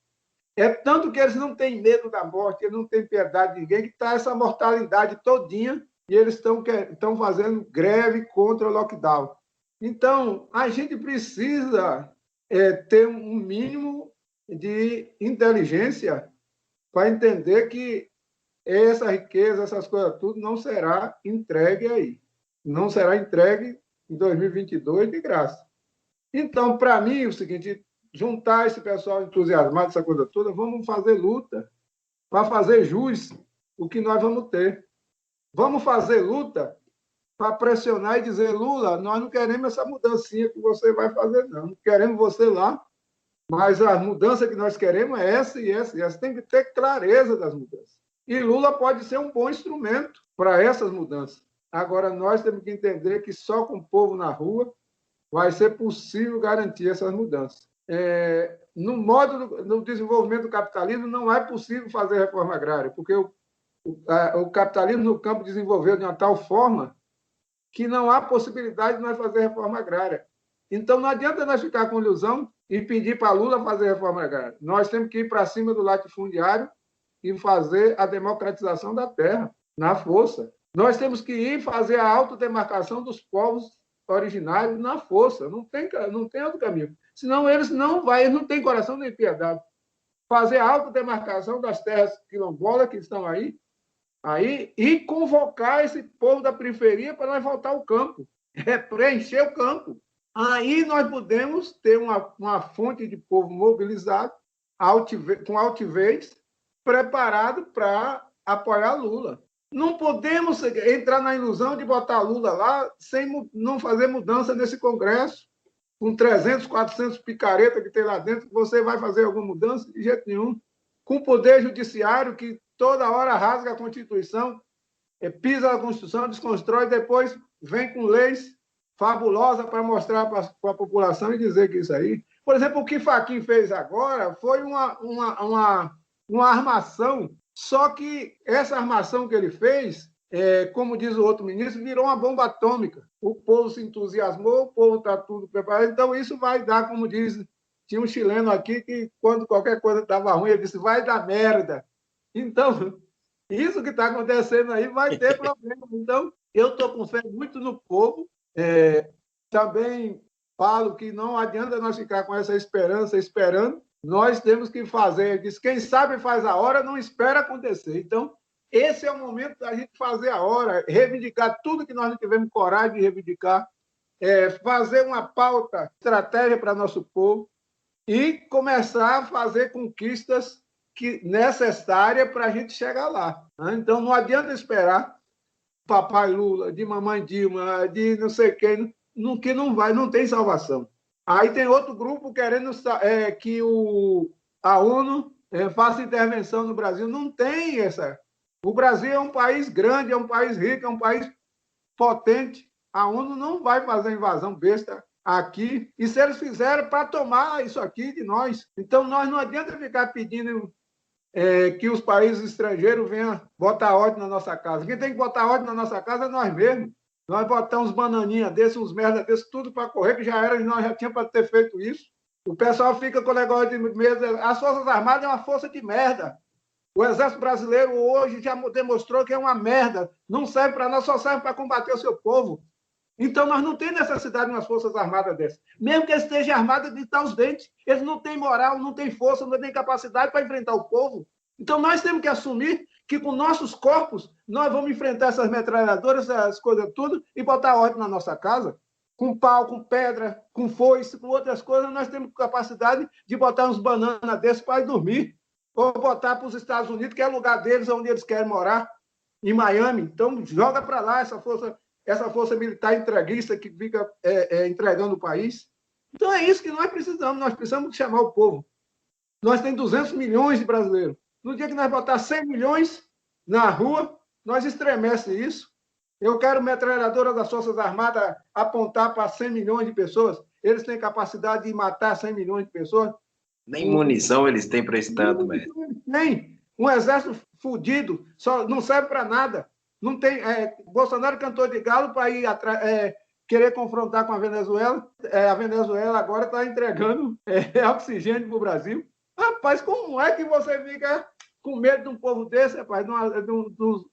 Speaker 3: É tanto que eles não têm medo da morte, eles não têm piedade de ninguém, que está essa mortalidade todinha, e eles estão fazendo greve contra o lockdown. Então, a gente precisa ter um mínimo de inteligência para entender que essa riqueza, essas coisas tudo, não será entregue aí. Não será entregue em 2022 de graça. Então, para mim, é o seguinte: juntar esse pessoal entusiasmado, essa coisa toda, vamos fazer luta para fazer jus o que nós vamos ter. Vamos fazer luta para pressionar e dizer: Lula, nós não queremos essa mudancinha que você vai fazer, não queremos você lá, mas a mudança que nós queremos é essa e essa e essa. Tem que ter clareza das mudanças. E Lula pode ser um bom instrumento para essas mudanças. Agora, nós temos que entender que só com o povo na rua vai ser possível garantir essas mudanças. No desenvolvimento do capitalismo, não é possível fazer reforma agrária, porque o capitalismo no campo desenvolveu de uma tal forma que não há possibilidade de nós fazer reforma agrária. Então, não adianta nós ficar com ilusão e pedir para Lula fazer reforma agrária. Nós temos que ir para cima do latifundiário e fazer a democratização da terra, na força. Nós temos que ir fazer a autodemarcação dos povos originários na força. Não tem outro caminho. Senão eles não têm coração nem piedade. Fazer a autodemarcação das terras quilombolas que estão aí e convocar esse povo da periferia para nós voltar ao campo, preencher o campo. Aí nós podemos ter uma fonte de povo mobilizado, com altivez, preparado para apoiar Lula. Não podemos entrar na ilusão de botar Lula lá sem não fazer mudança nesse Congresso, com 300, 400 picaretas que tem lá dentro. Você vai fazer alguma mudança? De jeito nenhum. Com o Poder Judiciário, que toda hora rasga a Constituição, pisa a Constituição, desconstrói, depois vem com leis fabulosas para mostrar para a população e dizer que isso aí... Por exemplo, o que Fachin fez agora foi uma armação, só que essa armação que ele fez, como diz o outro ministro, virou uma bomba atômica. O povo se entusiasmou, o povo está tudo preparado, então isso vai dar, como diz... Tinha um chileno aqui que, quando qualquer coisa estava ruim, ele disse: vai dar merda. Então, isso que está acontecendo aí vai ter problema. Então, eu estou com fé muito no povo. Também falo que não adianta nós ficar com essa esperança esperando, nós temos que fazer. Diz, quem sabe faz a hora, não espera acontecer. Então, esse é o momento da gente fazer a hora, reivindicar tudo que nós não tivemos coragem de reivindicar, fazer uma pauta, estratégia para nosso povo e começar a fazer conquistas necessárias para a gente chegar lá. Né? Então, não adianta esperar papai Lula, de mamãe Dilma, de não sei quem, que não vai, não tem salvação. Aí tem outro grupo querendo que a ONU faça intervenção no Brasil. Não tem essa. O Brasil é um país grande, é um país rico, é um país potente. A ONU não vai fazer invasão besta aqui. E se eles fizerem, para tomar isso aqui de nós. Então, nós não adianta ficar pedindo que os países estrangeiros venham botar ordem na nossa casa. Quem tem que botar ordem na nossa casa é nós mesmos. Nós botamos uns bananinhas desses, uns merda desses, tudo para correr, que já era, nós já tínhamos para ter feito isso. O pessoal fica com o negócio de mesa. As Forças Armadas é uma força de merda. O Exército Brasileiro hoje já demonstrou que é uma merda. Não serve para nós, só serve para combater o seu povo. Então, nós não temos necessidade de umas Forças Armadas dessas. Mesmo que eles estejam armados de estar os dentes, eles não têm moral, não têm força, não têm capacidade para enfrentar o povo. Então, nós temos que assumir que com nossos corpos nós vamos enfrentar essas metralhadoras, essas coisas tudo, e botar ordem na nossa casa. Com pau, com pedra, com foice, com outras coisas, nós temos capacidade de botar uns bananas desses para ir dormir. Ou botar para os Estados Unidos, que é o lugar deles, onde eles querem morar, em Miami. Então, joga para lá essa força militar entreguista que fica entregando o país. Então, é isso que nós precisamos chamar o povo. Nós temos 200 milhões de brasileiros. No dia que nós botar 100 milhões na rua, nós estremece isso. Eu quero metralhadora das Forças Armadas apontar para 100 milhões de pessoas. Eles têm capacidade de matar 100 milhões de pessoas?
Speaker 1: Nem munição eles têm para esse tanto, mestre.
Speaker 3: Nem. Um exército fudido, só não serve para nada. Não tem. Bolsonaro cantou de galo para ir querer confrontar com a Venezuela. A Venezuela agora está entregando oxigênio para o Brasil. Rapaz, como é que você fica com medo de um povo desse, rapaz,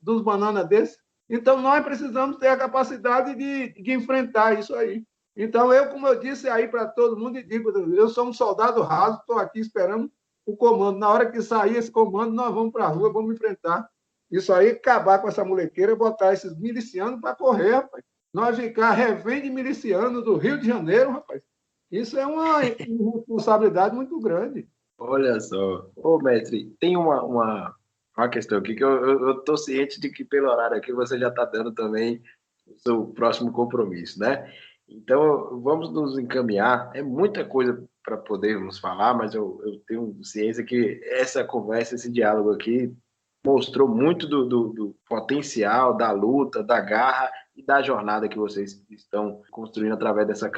Speaker 3: dos bananas desses? Então, nós precisamos ter a capacidade de enfrentar isso aí. Então, como eu disse aí para todo mundo, e digo, eu sou um soldado raso, estou aqui esperando o comando. Na hora que sair esse comando, nós vamos para a rua, vamos enfrentar isso aí, acabar com essa molequeira, botar esses milicianos para correr, rapaz. Nós ficar refém de milicianos do Rio de Janeiro, rapaz. Isso é uma responsabilidade muito grande.
Speaker 1: Olha só. Ô, mestre, tem uma questão aqui que eu estou ciente de que pelo horário aqui você já está dando também o seu próximo compromisso, né? Então, vamos nos encaminhar. É muita coisa para podermos falar, mas eu tenho ciência que essa conversa, esse diálogo aqui mostrou muito do potencial, da luta, da garra e da jornada que vocês estão construindo através dessas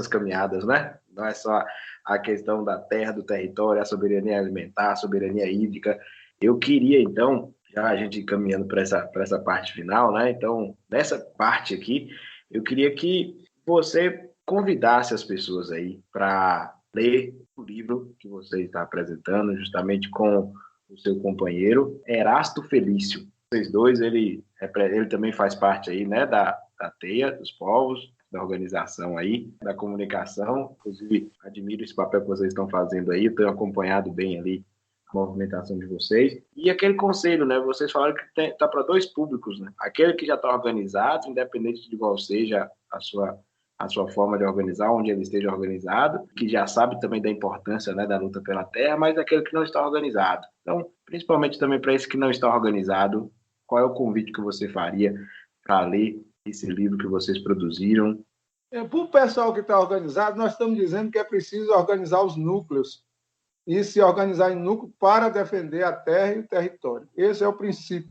Speaker 1: caminhadas, né? Não é só a questão da terra, do território, a soberania alimentar, a soberania hídrica. Eu queria, então, já a gente caminhando para essa parte final, né? Então, nessa parte aqui, eu queria que você convidasse as pessoas aí para ler o livro que você está apresentando, justamente com o seu companheiro, Erasto Felício. Vocês dois, ele também faz parte aí, né, da Teia dos Povos, da organização aí, da comunicação. Inclusive, admiro esse papel que vocês estão fazendo aí, eu tenho acompanhado bem ali a movimentação de vocês. E aquele conselho, né, vocês falaram que está para dois públicos, né? Aquele que já está organizado, independente de qual seja a sua forma de organizar, onde ele esteja organizado, que já sabe também da importância, né, da luta pela terra, mas aquele que não está organizado. Então, principalmente também para esse que não está organizado, qual é o convite que você faria para ler esse livro que vocês produziram?
Speaker 3: Para o pessoal que está organizado, nós estamos dizendo que é preciso organizar os núcleos e se organizar em núcleo para defender a terra e o território. Esse é o princípio.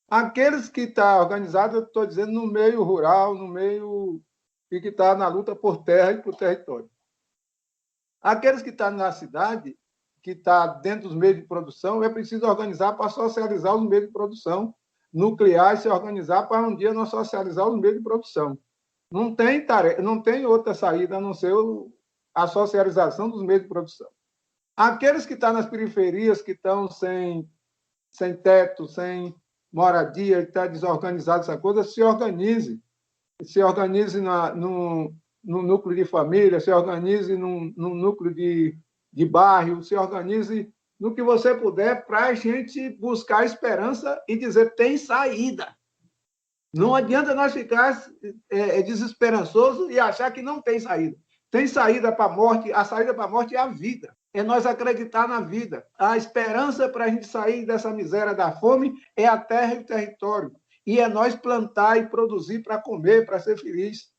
Speaker 3: Aqueles que estão organizados, eu estou dizendo, no meio rural, no meio e que está na luta por terra e por território. Aqueles que estão na cidade, que está dentro dos meios de produção, é preciso organizar para socializar os meios de produção, nuclear e se organizar para um dia nós socializar os meios de produção. Não tem outra saída a não ser a socialização dos meios de produção. Aqueles que estão nas periferias, que estão sem teto, sem moradia, que está desorganizado essa coisa, se organize num núcleo de família, se organize num núcleo de bairro, se organize no que você puder para a gente buscar esperança e dizer tem saída. Não adianta nós ficar desesperançoso e achar que não tem saída. Tem saída para a morte, a saída para a morte é a vida. É nós acreditar na vida. A esperança para a gente sair dessa miséria da fome é a terra e o território. E é nós plantar e produzir para comer, para ser feliz.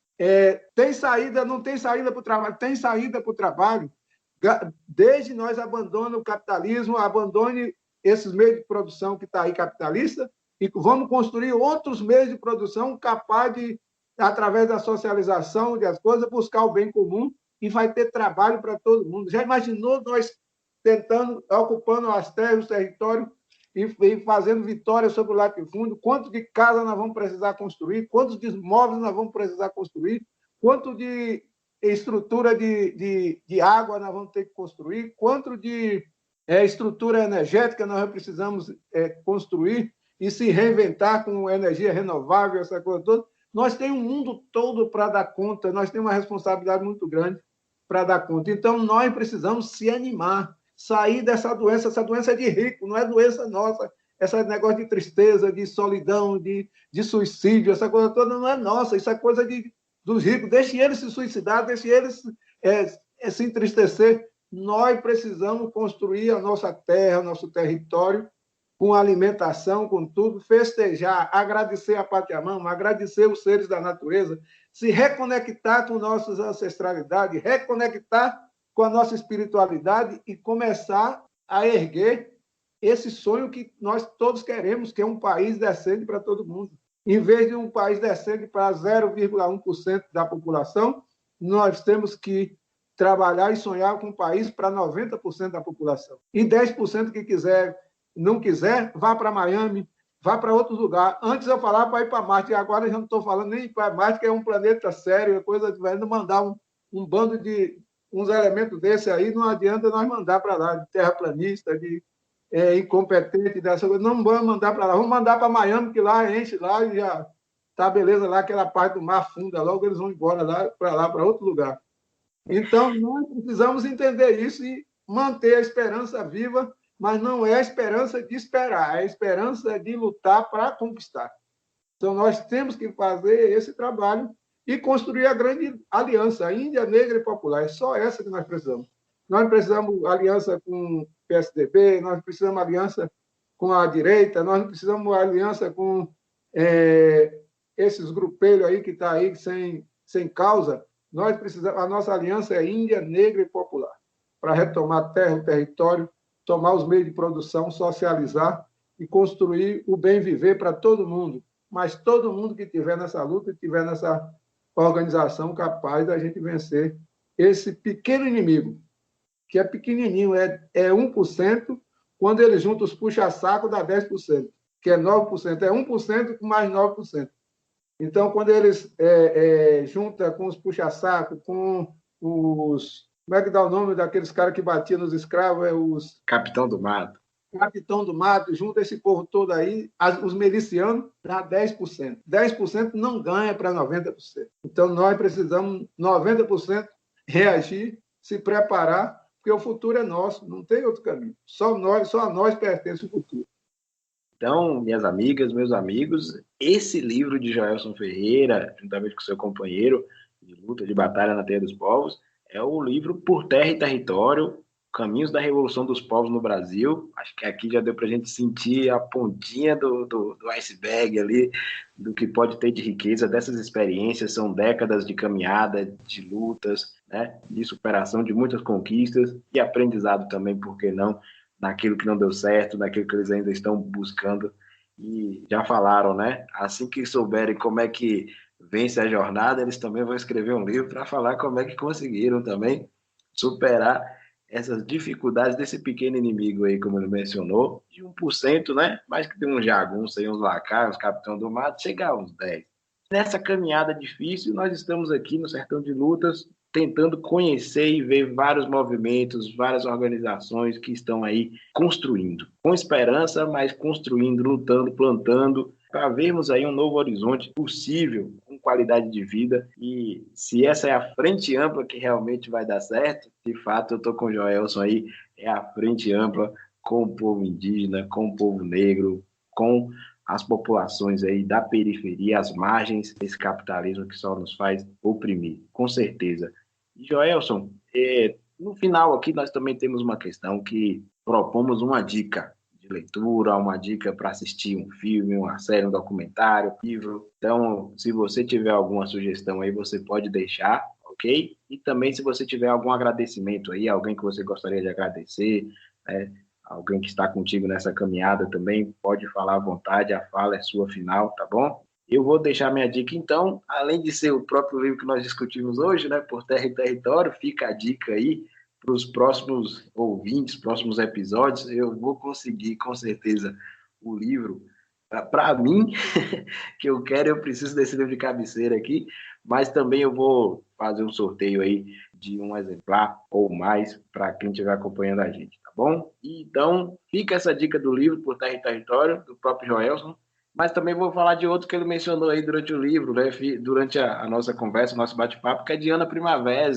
Speaker 3: Tem saída, não tem saída para o trabalho, tem saída para o trabalho. Desde nós abandone o capitalismo, abandone esses meios de produção que está aí capitalista, e vamos construir outros meios de produção capazes de, através da socialização das coisas, buscar o bem comum e vai ter trabalho para todo mundo. Já imaginou nós tentando, ocupando as terras, o território e fazendo vitória sobre o latifúndio? Quanto de casa nós vamos precisar construir? Quantos de imóveis nós vamos precisar construir? Quanto de estrutura de água nós vamos ter que construir? Quanto de estrutura energética nós precisamos construir e se reinventar com energia renovável, essa coisa toda? Nós temos um mundo todo para dar conta, nós temos uma responsabilidade muito grande para dar conta. Então, nós precisamos se animar, sair dessa doença. Essa doença é de rico, não é doença nossa. Esse negócio de tristeza, de solidão, de suicídio, essa coisa toda não é nossa, isso é coisa dos ricos. Deixe eles se suicidar, deixe eles se entristecer. Nós precisamos construir a nossa terra, nosso território, com alimentação, com tudo, festejar, agradecer a Pachamama, agradecer os seres da natureza, se reconectar com nossas ancestralidades, reconectar com a nossa espiritualidade e começar a erguer esse sonho que nós todos queremos, que é um país decente para todo mundo. Em vez de um país decente para 0,1% da população, nós temos que trabalhar e sonhar com um país para 90% da população. E 10% que não quiser, vá para Miami, vá para outro lugar. Antes eu falava para ir para Marte, e agora eu já não estou falando nem para Marte, que é um planeta sério, é coisa de mandar um bando de uns elementos desse aí, não adianta nós mandar para lá, de terraplanista, de incompetente, dessa coisa. Não vamos mandar para lá, vamos mandar para Miami, que lá enche lá e já está beleza lá, aquela parte do mar funda, logo eles vão embora lá, para outro lugar. Então, nós precisamos entender isso e manter a esperança viva, mas não é a esperança de esperar, é a esperança de lutar para conquistar. Então, nós temos que fazer esse trabalho e construir a grande aliança, a Índia Negra e Popular. É só essa que nós precisamos. Nós precisamos aliança com o PSDB, nós precisamos aliança com a direita, nós precisamos aliança com esses grupelhos aí que estão aí sem causa. Nós precisamos, a nossa aliança é Índia Negra e Popular, para retomar a terra, o território, tomar os meios de produção, socializar e construir o bem viver para todo mundo. Mas todo mundo que estiver nessa luta, estiver nessa organização capaz da gente vencer esse pequeno inimigo, que é pequenininho, é 1%, quando ele junta os puxa-saco dá 10%, que é 9%, é 1% com mais 9%. Então, quando eles juntam com os puxa-saco, com os... Como é que dá o nome daqueles caras que batiam nos escravos? Os...
Speaker 1: Capitão do Mato.
Speaker 3: Capitão do Mato, junta esse povo todo aí, os milicianos, dá 10%. 10% não ganha para 90%. Então, nós precisamos, 90%, reagir, se preparar, porque o futuro é nosso, não tem outro caminho. Só a nós pertence o futuro.
Speaker 1: Então, minhas amigas, meus amigos, esse livro de Joelson Ferreira, juntamente com seu companheiro de luta, de batalha na Terra dos Povos, é o livro Por Terra e Território, Caminhos da Revolução dos Povos no Brasil. Acho que aqui já deu para a gente sentir a pontinha do iceberg ali, do que pode ter de riqueza dessas experiências. São décadas de caminhada, de lutas, né, de superação de muitas conquistas e aprendizado também, por que não, naquilo que não deu certo, naquilo que eles ainda estão buscando. E já falaram, né? Assim que souberem como é que vence a jornada, eles também vão escrever um livro para falar como é que conseguiram também superar essas dificuldades desse pequeno inimigo aí, como ele mencionou, de 1%, né? Mais que tem uns jagunços aí, uns lacaios, uns capitão do mato, chegar a uns 10%. Nessa caminhada difícil, nós estamos aqui no Sertão de Lutas, tentando conhecer e ver vários movimentos, várias organizações que estão aí construindo, com esperança, mas construindo, lutando, plantando, para vermos aí um novo horizonte possível, com qualidade de vida. E se essa é a frente ampla que realmente vai dar certo, de fato eu estou com o Joelson aí, é a frente ampla com o povo indígena, com o povo negro, com as populações aí da periferia, as margens desse capitalismo que só nos faz oprimir, com certeza. E, Joelson, no final aqui nós também temos uma questão que propomos uma dica de leitura, uma dica para assistir um filme, uma série, um documentário, um livro. Então, se você tiver alguma sugestão aí, você pode deixar, ok? E também se você tiver algum agradecimento aí, alguém que você gostaria de agradecer, alguém que está contigo nessa caminhada também, pode falar à vontade, a fala é sua final, tá bom? Eu vou deixar minha dica, então, além de ser o próprio livro que nós discutimos hoje, né, Por Terra e Território, fica a dica aí para os próximos ouvintes, próximos episódios, eu vou conseguir, com certeza, o livro. Para mim, que eu quero, eu preciso desse livro de cabeceira aqui, mas também eu vou fazer um sorteio aí de um exemplar ou mais para quem estiver acompanhando a gente, tá bom? Então, fica essa dica do livro Por Terra e Território, do próprio Joelson, mas também vou falar de outro que ele mencionou aí durante o livro, né, durante a nossa conversa, o nosso bate-papo, que é de Ana Primavera,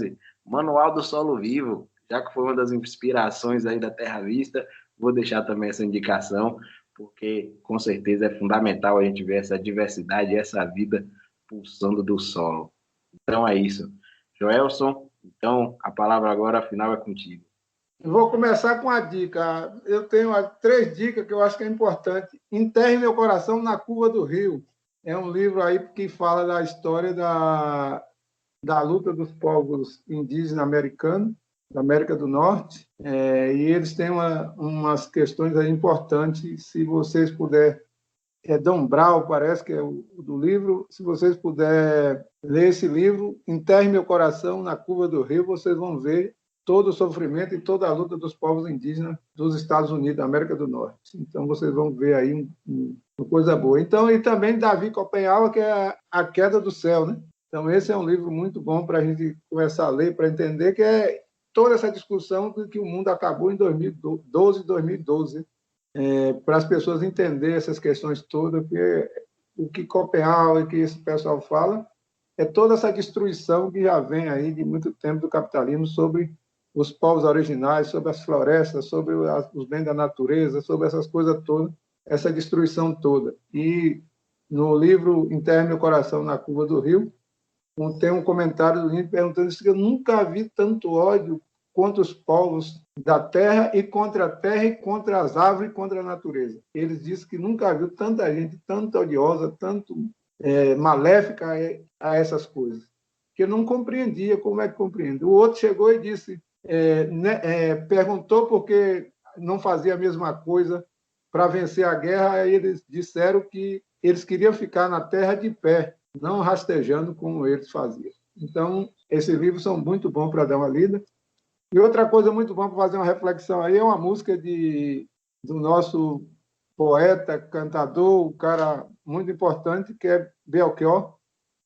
Speaker 1: Manual do Solo Vivo, já que foi uma das inspirações aí da Terra Vista, vou deixar também essa indicação, porque com certeza é fundamental a gente ver essa diversidade e essa vida pulsando do solo. Então é isso. Joelson, então a palavra agora final é contigo.
Speaker 3: Eu vou começar com a dica. Eu tenho 3 dicas que eu acho que é importante. Enterre Meu Coração na Curva do Rio. É um livro aí que fala da história da luta dos povos indígenas americanos, da América do Norte, e eles têm umas questões aí importantes. Se vocês puderem, Dom Brau, parece que é o do livro, se vocês puderem ler esse livro, Enterre Meu Coração na Curva do Rio, vocês vão ver todo o sofrimento e toda a luta dos povos indígenas dos Estados Unidos, da América do Norte. Então, vocês vão ver aí uma coisa boa. Então, e também Davi Copenhague, que é A Queda do Céu, né? Então, esse é um livro muito bom para a gente começar a ler, para entender que é toda essa discussão de que o mundo acabou em 2012, para as pessoas entenderem essas questões todas, porque o que Copenhague e que esse pessoal fala é toda essa destruição que já vem aí de muito tempo do capitalismo sobre os povos originais, sobre as florestas, sobre os bens da natureza, sobre essas coisas todas, essa destruição toda. E no livro Enterre Meu Coração na Curva do Rio, tem um comentário do Lino perguntando se eu nunca vi tanto ódio contra os povos da terra e contra as árvores e contra a natureza. Eles dizem que nunca viu tanta gente, tanto odiosa, tanto maléfica a essas coisas, que eu não compreendia. Como é que compreende? O outro chegou e disse, perguntou por que não fazia a mesma coisa para vencer a guerra, aí eles disseram que eles queriam ficar na terra de pé, não rastejando como eles faziam. Então, esses livros são muito bons para dar uma lida. E outra coisa muito boa para fazer uma reflexão aí é uma música do nosso poeta, cantador, um cara muito importante, que é Belchior,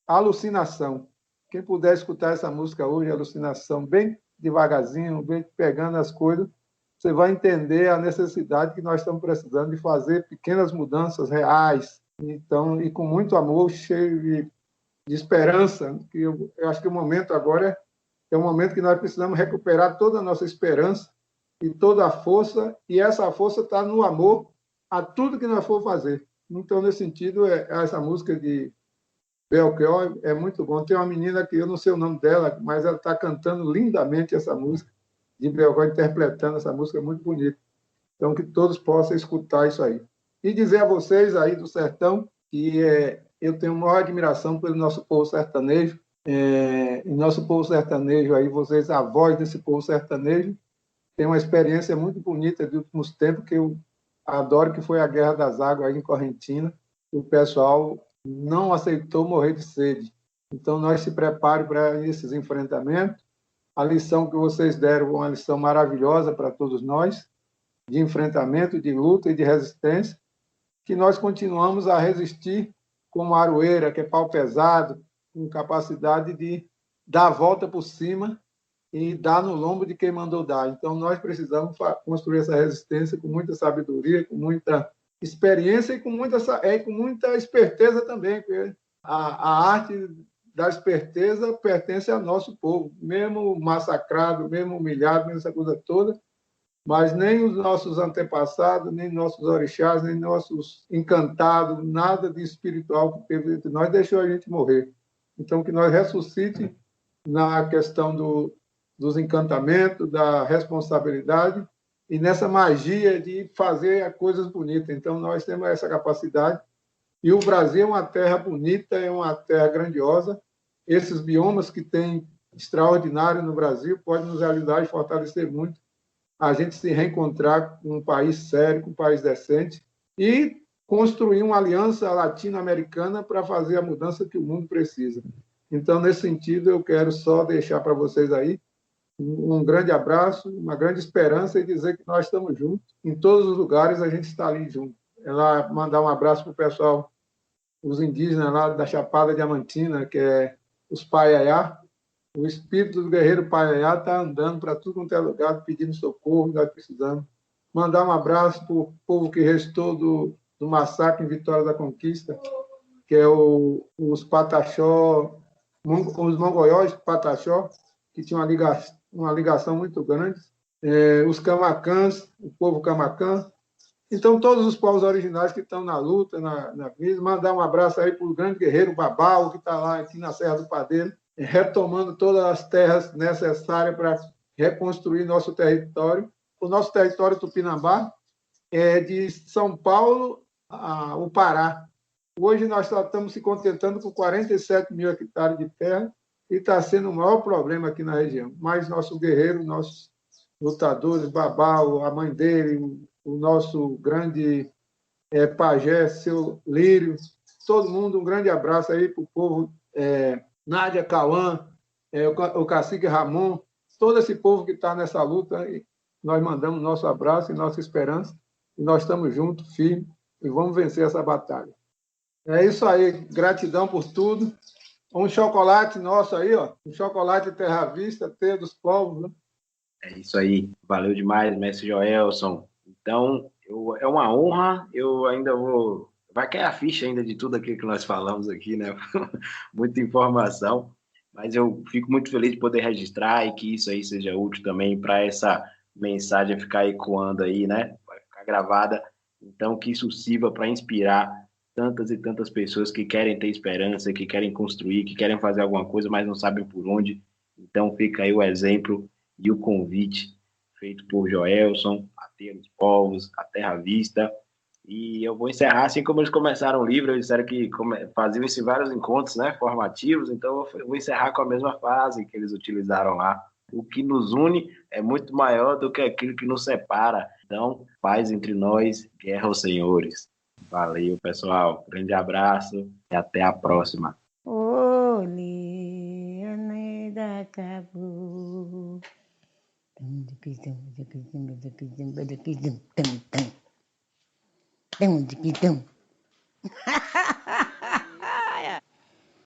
Speaker 3: Alucinação. Quem puder escutar essa música hoje, Alucinação, bem devagarzinho, bem pegando as coisas, você vai entender a necessidade que nós estamos precisando de fazer pequenas mudanças reais, então, e com muito amor, cheio de esperança, que eu acho que o momento agora é o momento que nós precisamos recuperar toda a nossa esperança e toda a força, e essa força está no amor a tudo que nós for fazer. Então, nesse sentido, essa música de Belchior é muito bom. Tem uma menina que eu não sei o nome dela, mas ela está cantando lindamente essa música, de Belchior interpretando essa música, é muito bonita. Então, que todos possam escutar isso aí. E dizer a vocês aí do sertão que eu tenho maior admiração pelo nosso povo sertanejo. E nosso povo sertanejo aí, vocês, a voz desse povo sertanejo, tem uma experiência muito bonita de últimos tempos que eu adoro, que foi a Guerra das Águas aí em Correntina. O pessoal não aceitou morrer de sede. Então, nós se preparem para esses enfrentamentos. A lição que vocês deram é uma lição maravilhosa para todos nós, de enfrentamento, de luta e de resistência, que nós continuamos a resistir como a aroeira, que é pau pesado, com capacidade de dar a volta por cima e dar no lombo de quem mandou dar. Então, nós precisamos construir essa resistência com muita sabedoria, com muita experiência e com muita esperteza também, porque a arte da esperteza pertence ao nosso povo, mesmo massacrado, mesmo humilhado, mesmo essa coisa toda, mas nem os nossos antepassados, nem nossos orixás, nem nossos encantados, nada de espiritual que teve entre nós deixou a gente morrer. Então, que nós ressuscite na questão dos encantamentos, da responsabilidade e nessa magia de fazer coisas bonitas. Então, nós temos essa capacidade. E o Brasil é uma terra bonita, é uma terra grandiosa. Esses biomas que tem extraordinário no Brasil podem nos ajudar e fortalecer muito a gente se reencontrar com um país sério, com um país decente e construir uma aliança latino-americana para fazer a mudança que o mundo precisa. Então, nesse sentido, eu quero só deixar para vocês aí um grande abraço, uma grande esperança e dizer que nós estamos juntos. Em todos os lugares a gente está ali junto. Ela mandar um abraço para o pessoal, os indígenas lá da Chapada Diamantina, que é os Paiaiá. O espírito do guerreiro Paiaiá está andando para tudo quanto é lugar, pedindo socorro, nós precisamos. Mandar um abraço para o povo que restou do massacre em Vitória da Conquista, que é os Pataxó, os mongóis Pataxó, que tinham uma ligação muito grande, os Camacãs, o povo Camacã. Então, todos os povos originários que estão na luta, na vida, mandar um abraço aí para o grande guerreiro Babau, que está lá aqui na Serra do Padeiro, retomando todas as terras necessárias para reconstruir nosso território. O nosso território tupinambá é de São Paulo ao Pará. Hoje nós só estamos se contentando com 47 mil hectares de terra e está sendo o maior problema aqui na região. Mas nosso guerreiro, nossos lutadores, Babau, a mãe dele, o nosso grande pajé, seu Lírio, todo mundo, um grande abraço aí para o povo, Nádia Cauã, o cacique Ramon, todo esse povo que está nessa luta, nós mandamos nosso abraço e nossa esperança, e nós estamos juntos, firmes, e vamos vencer essa batalha. É isso aí, gratidão por tudo. Um chocolate nosso aí, ó, um chocolate Terra Vista, Teia dos Povos, né?
Speaker 1: É isso aí, valeu demais, mestre Joelson. Então, é uma honra, eu ainda vou... Vai cair a ficha ainda de tudo aquilo que nós falamos aqui, né? Muita informação, mas eu fico muito feliz de poder registrar e que isso aí seja útil também para essa mensagem ficar ecoando aí, né? Vai ficar gravada, então que isso sirva para inspirar tantas e tantas pessoas que querem ter esperança, que querem construir, que querem fazer alguma coisa, mas não sabem por onde. Então fica aí o exemplo e o convite feito por Joelson, a Teia dos Povos, a Terra Vista. E eu vou encerrar assim como eles começaram o livro, eles disseram que faziam-se vários encontros, né, formativos, então eu vou encerrar com a mesma frase que eles utilizaram lá. O que nos une é muito maior do que aquilo que nos separa. Então, paz entre nós, guerra aos senhores. Valeu, pessoal. Grande abraço e até a próxima.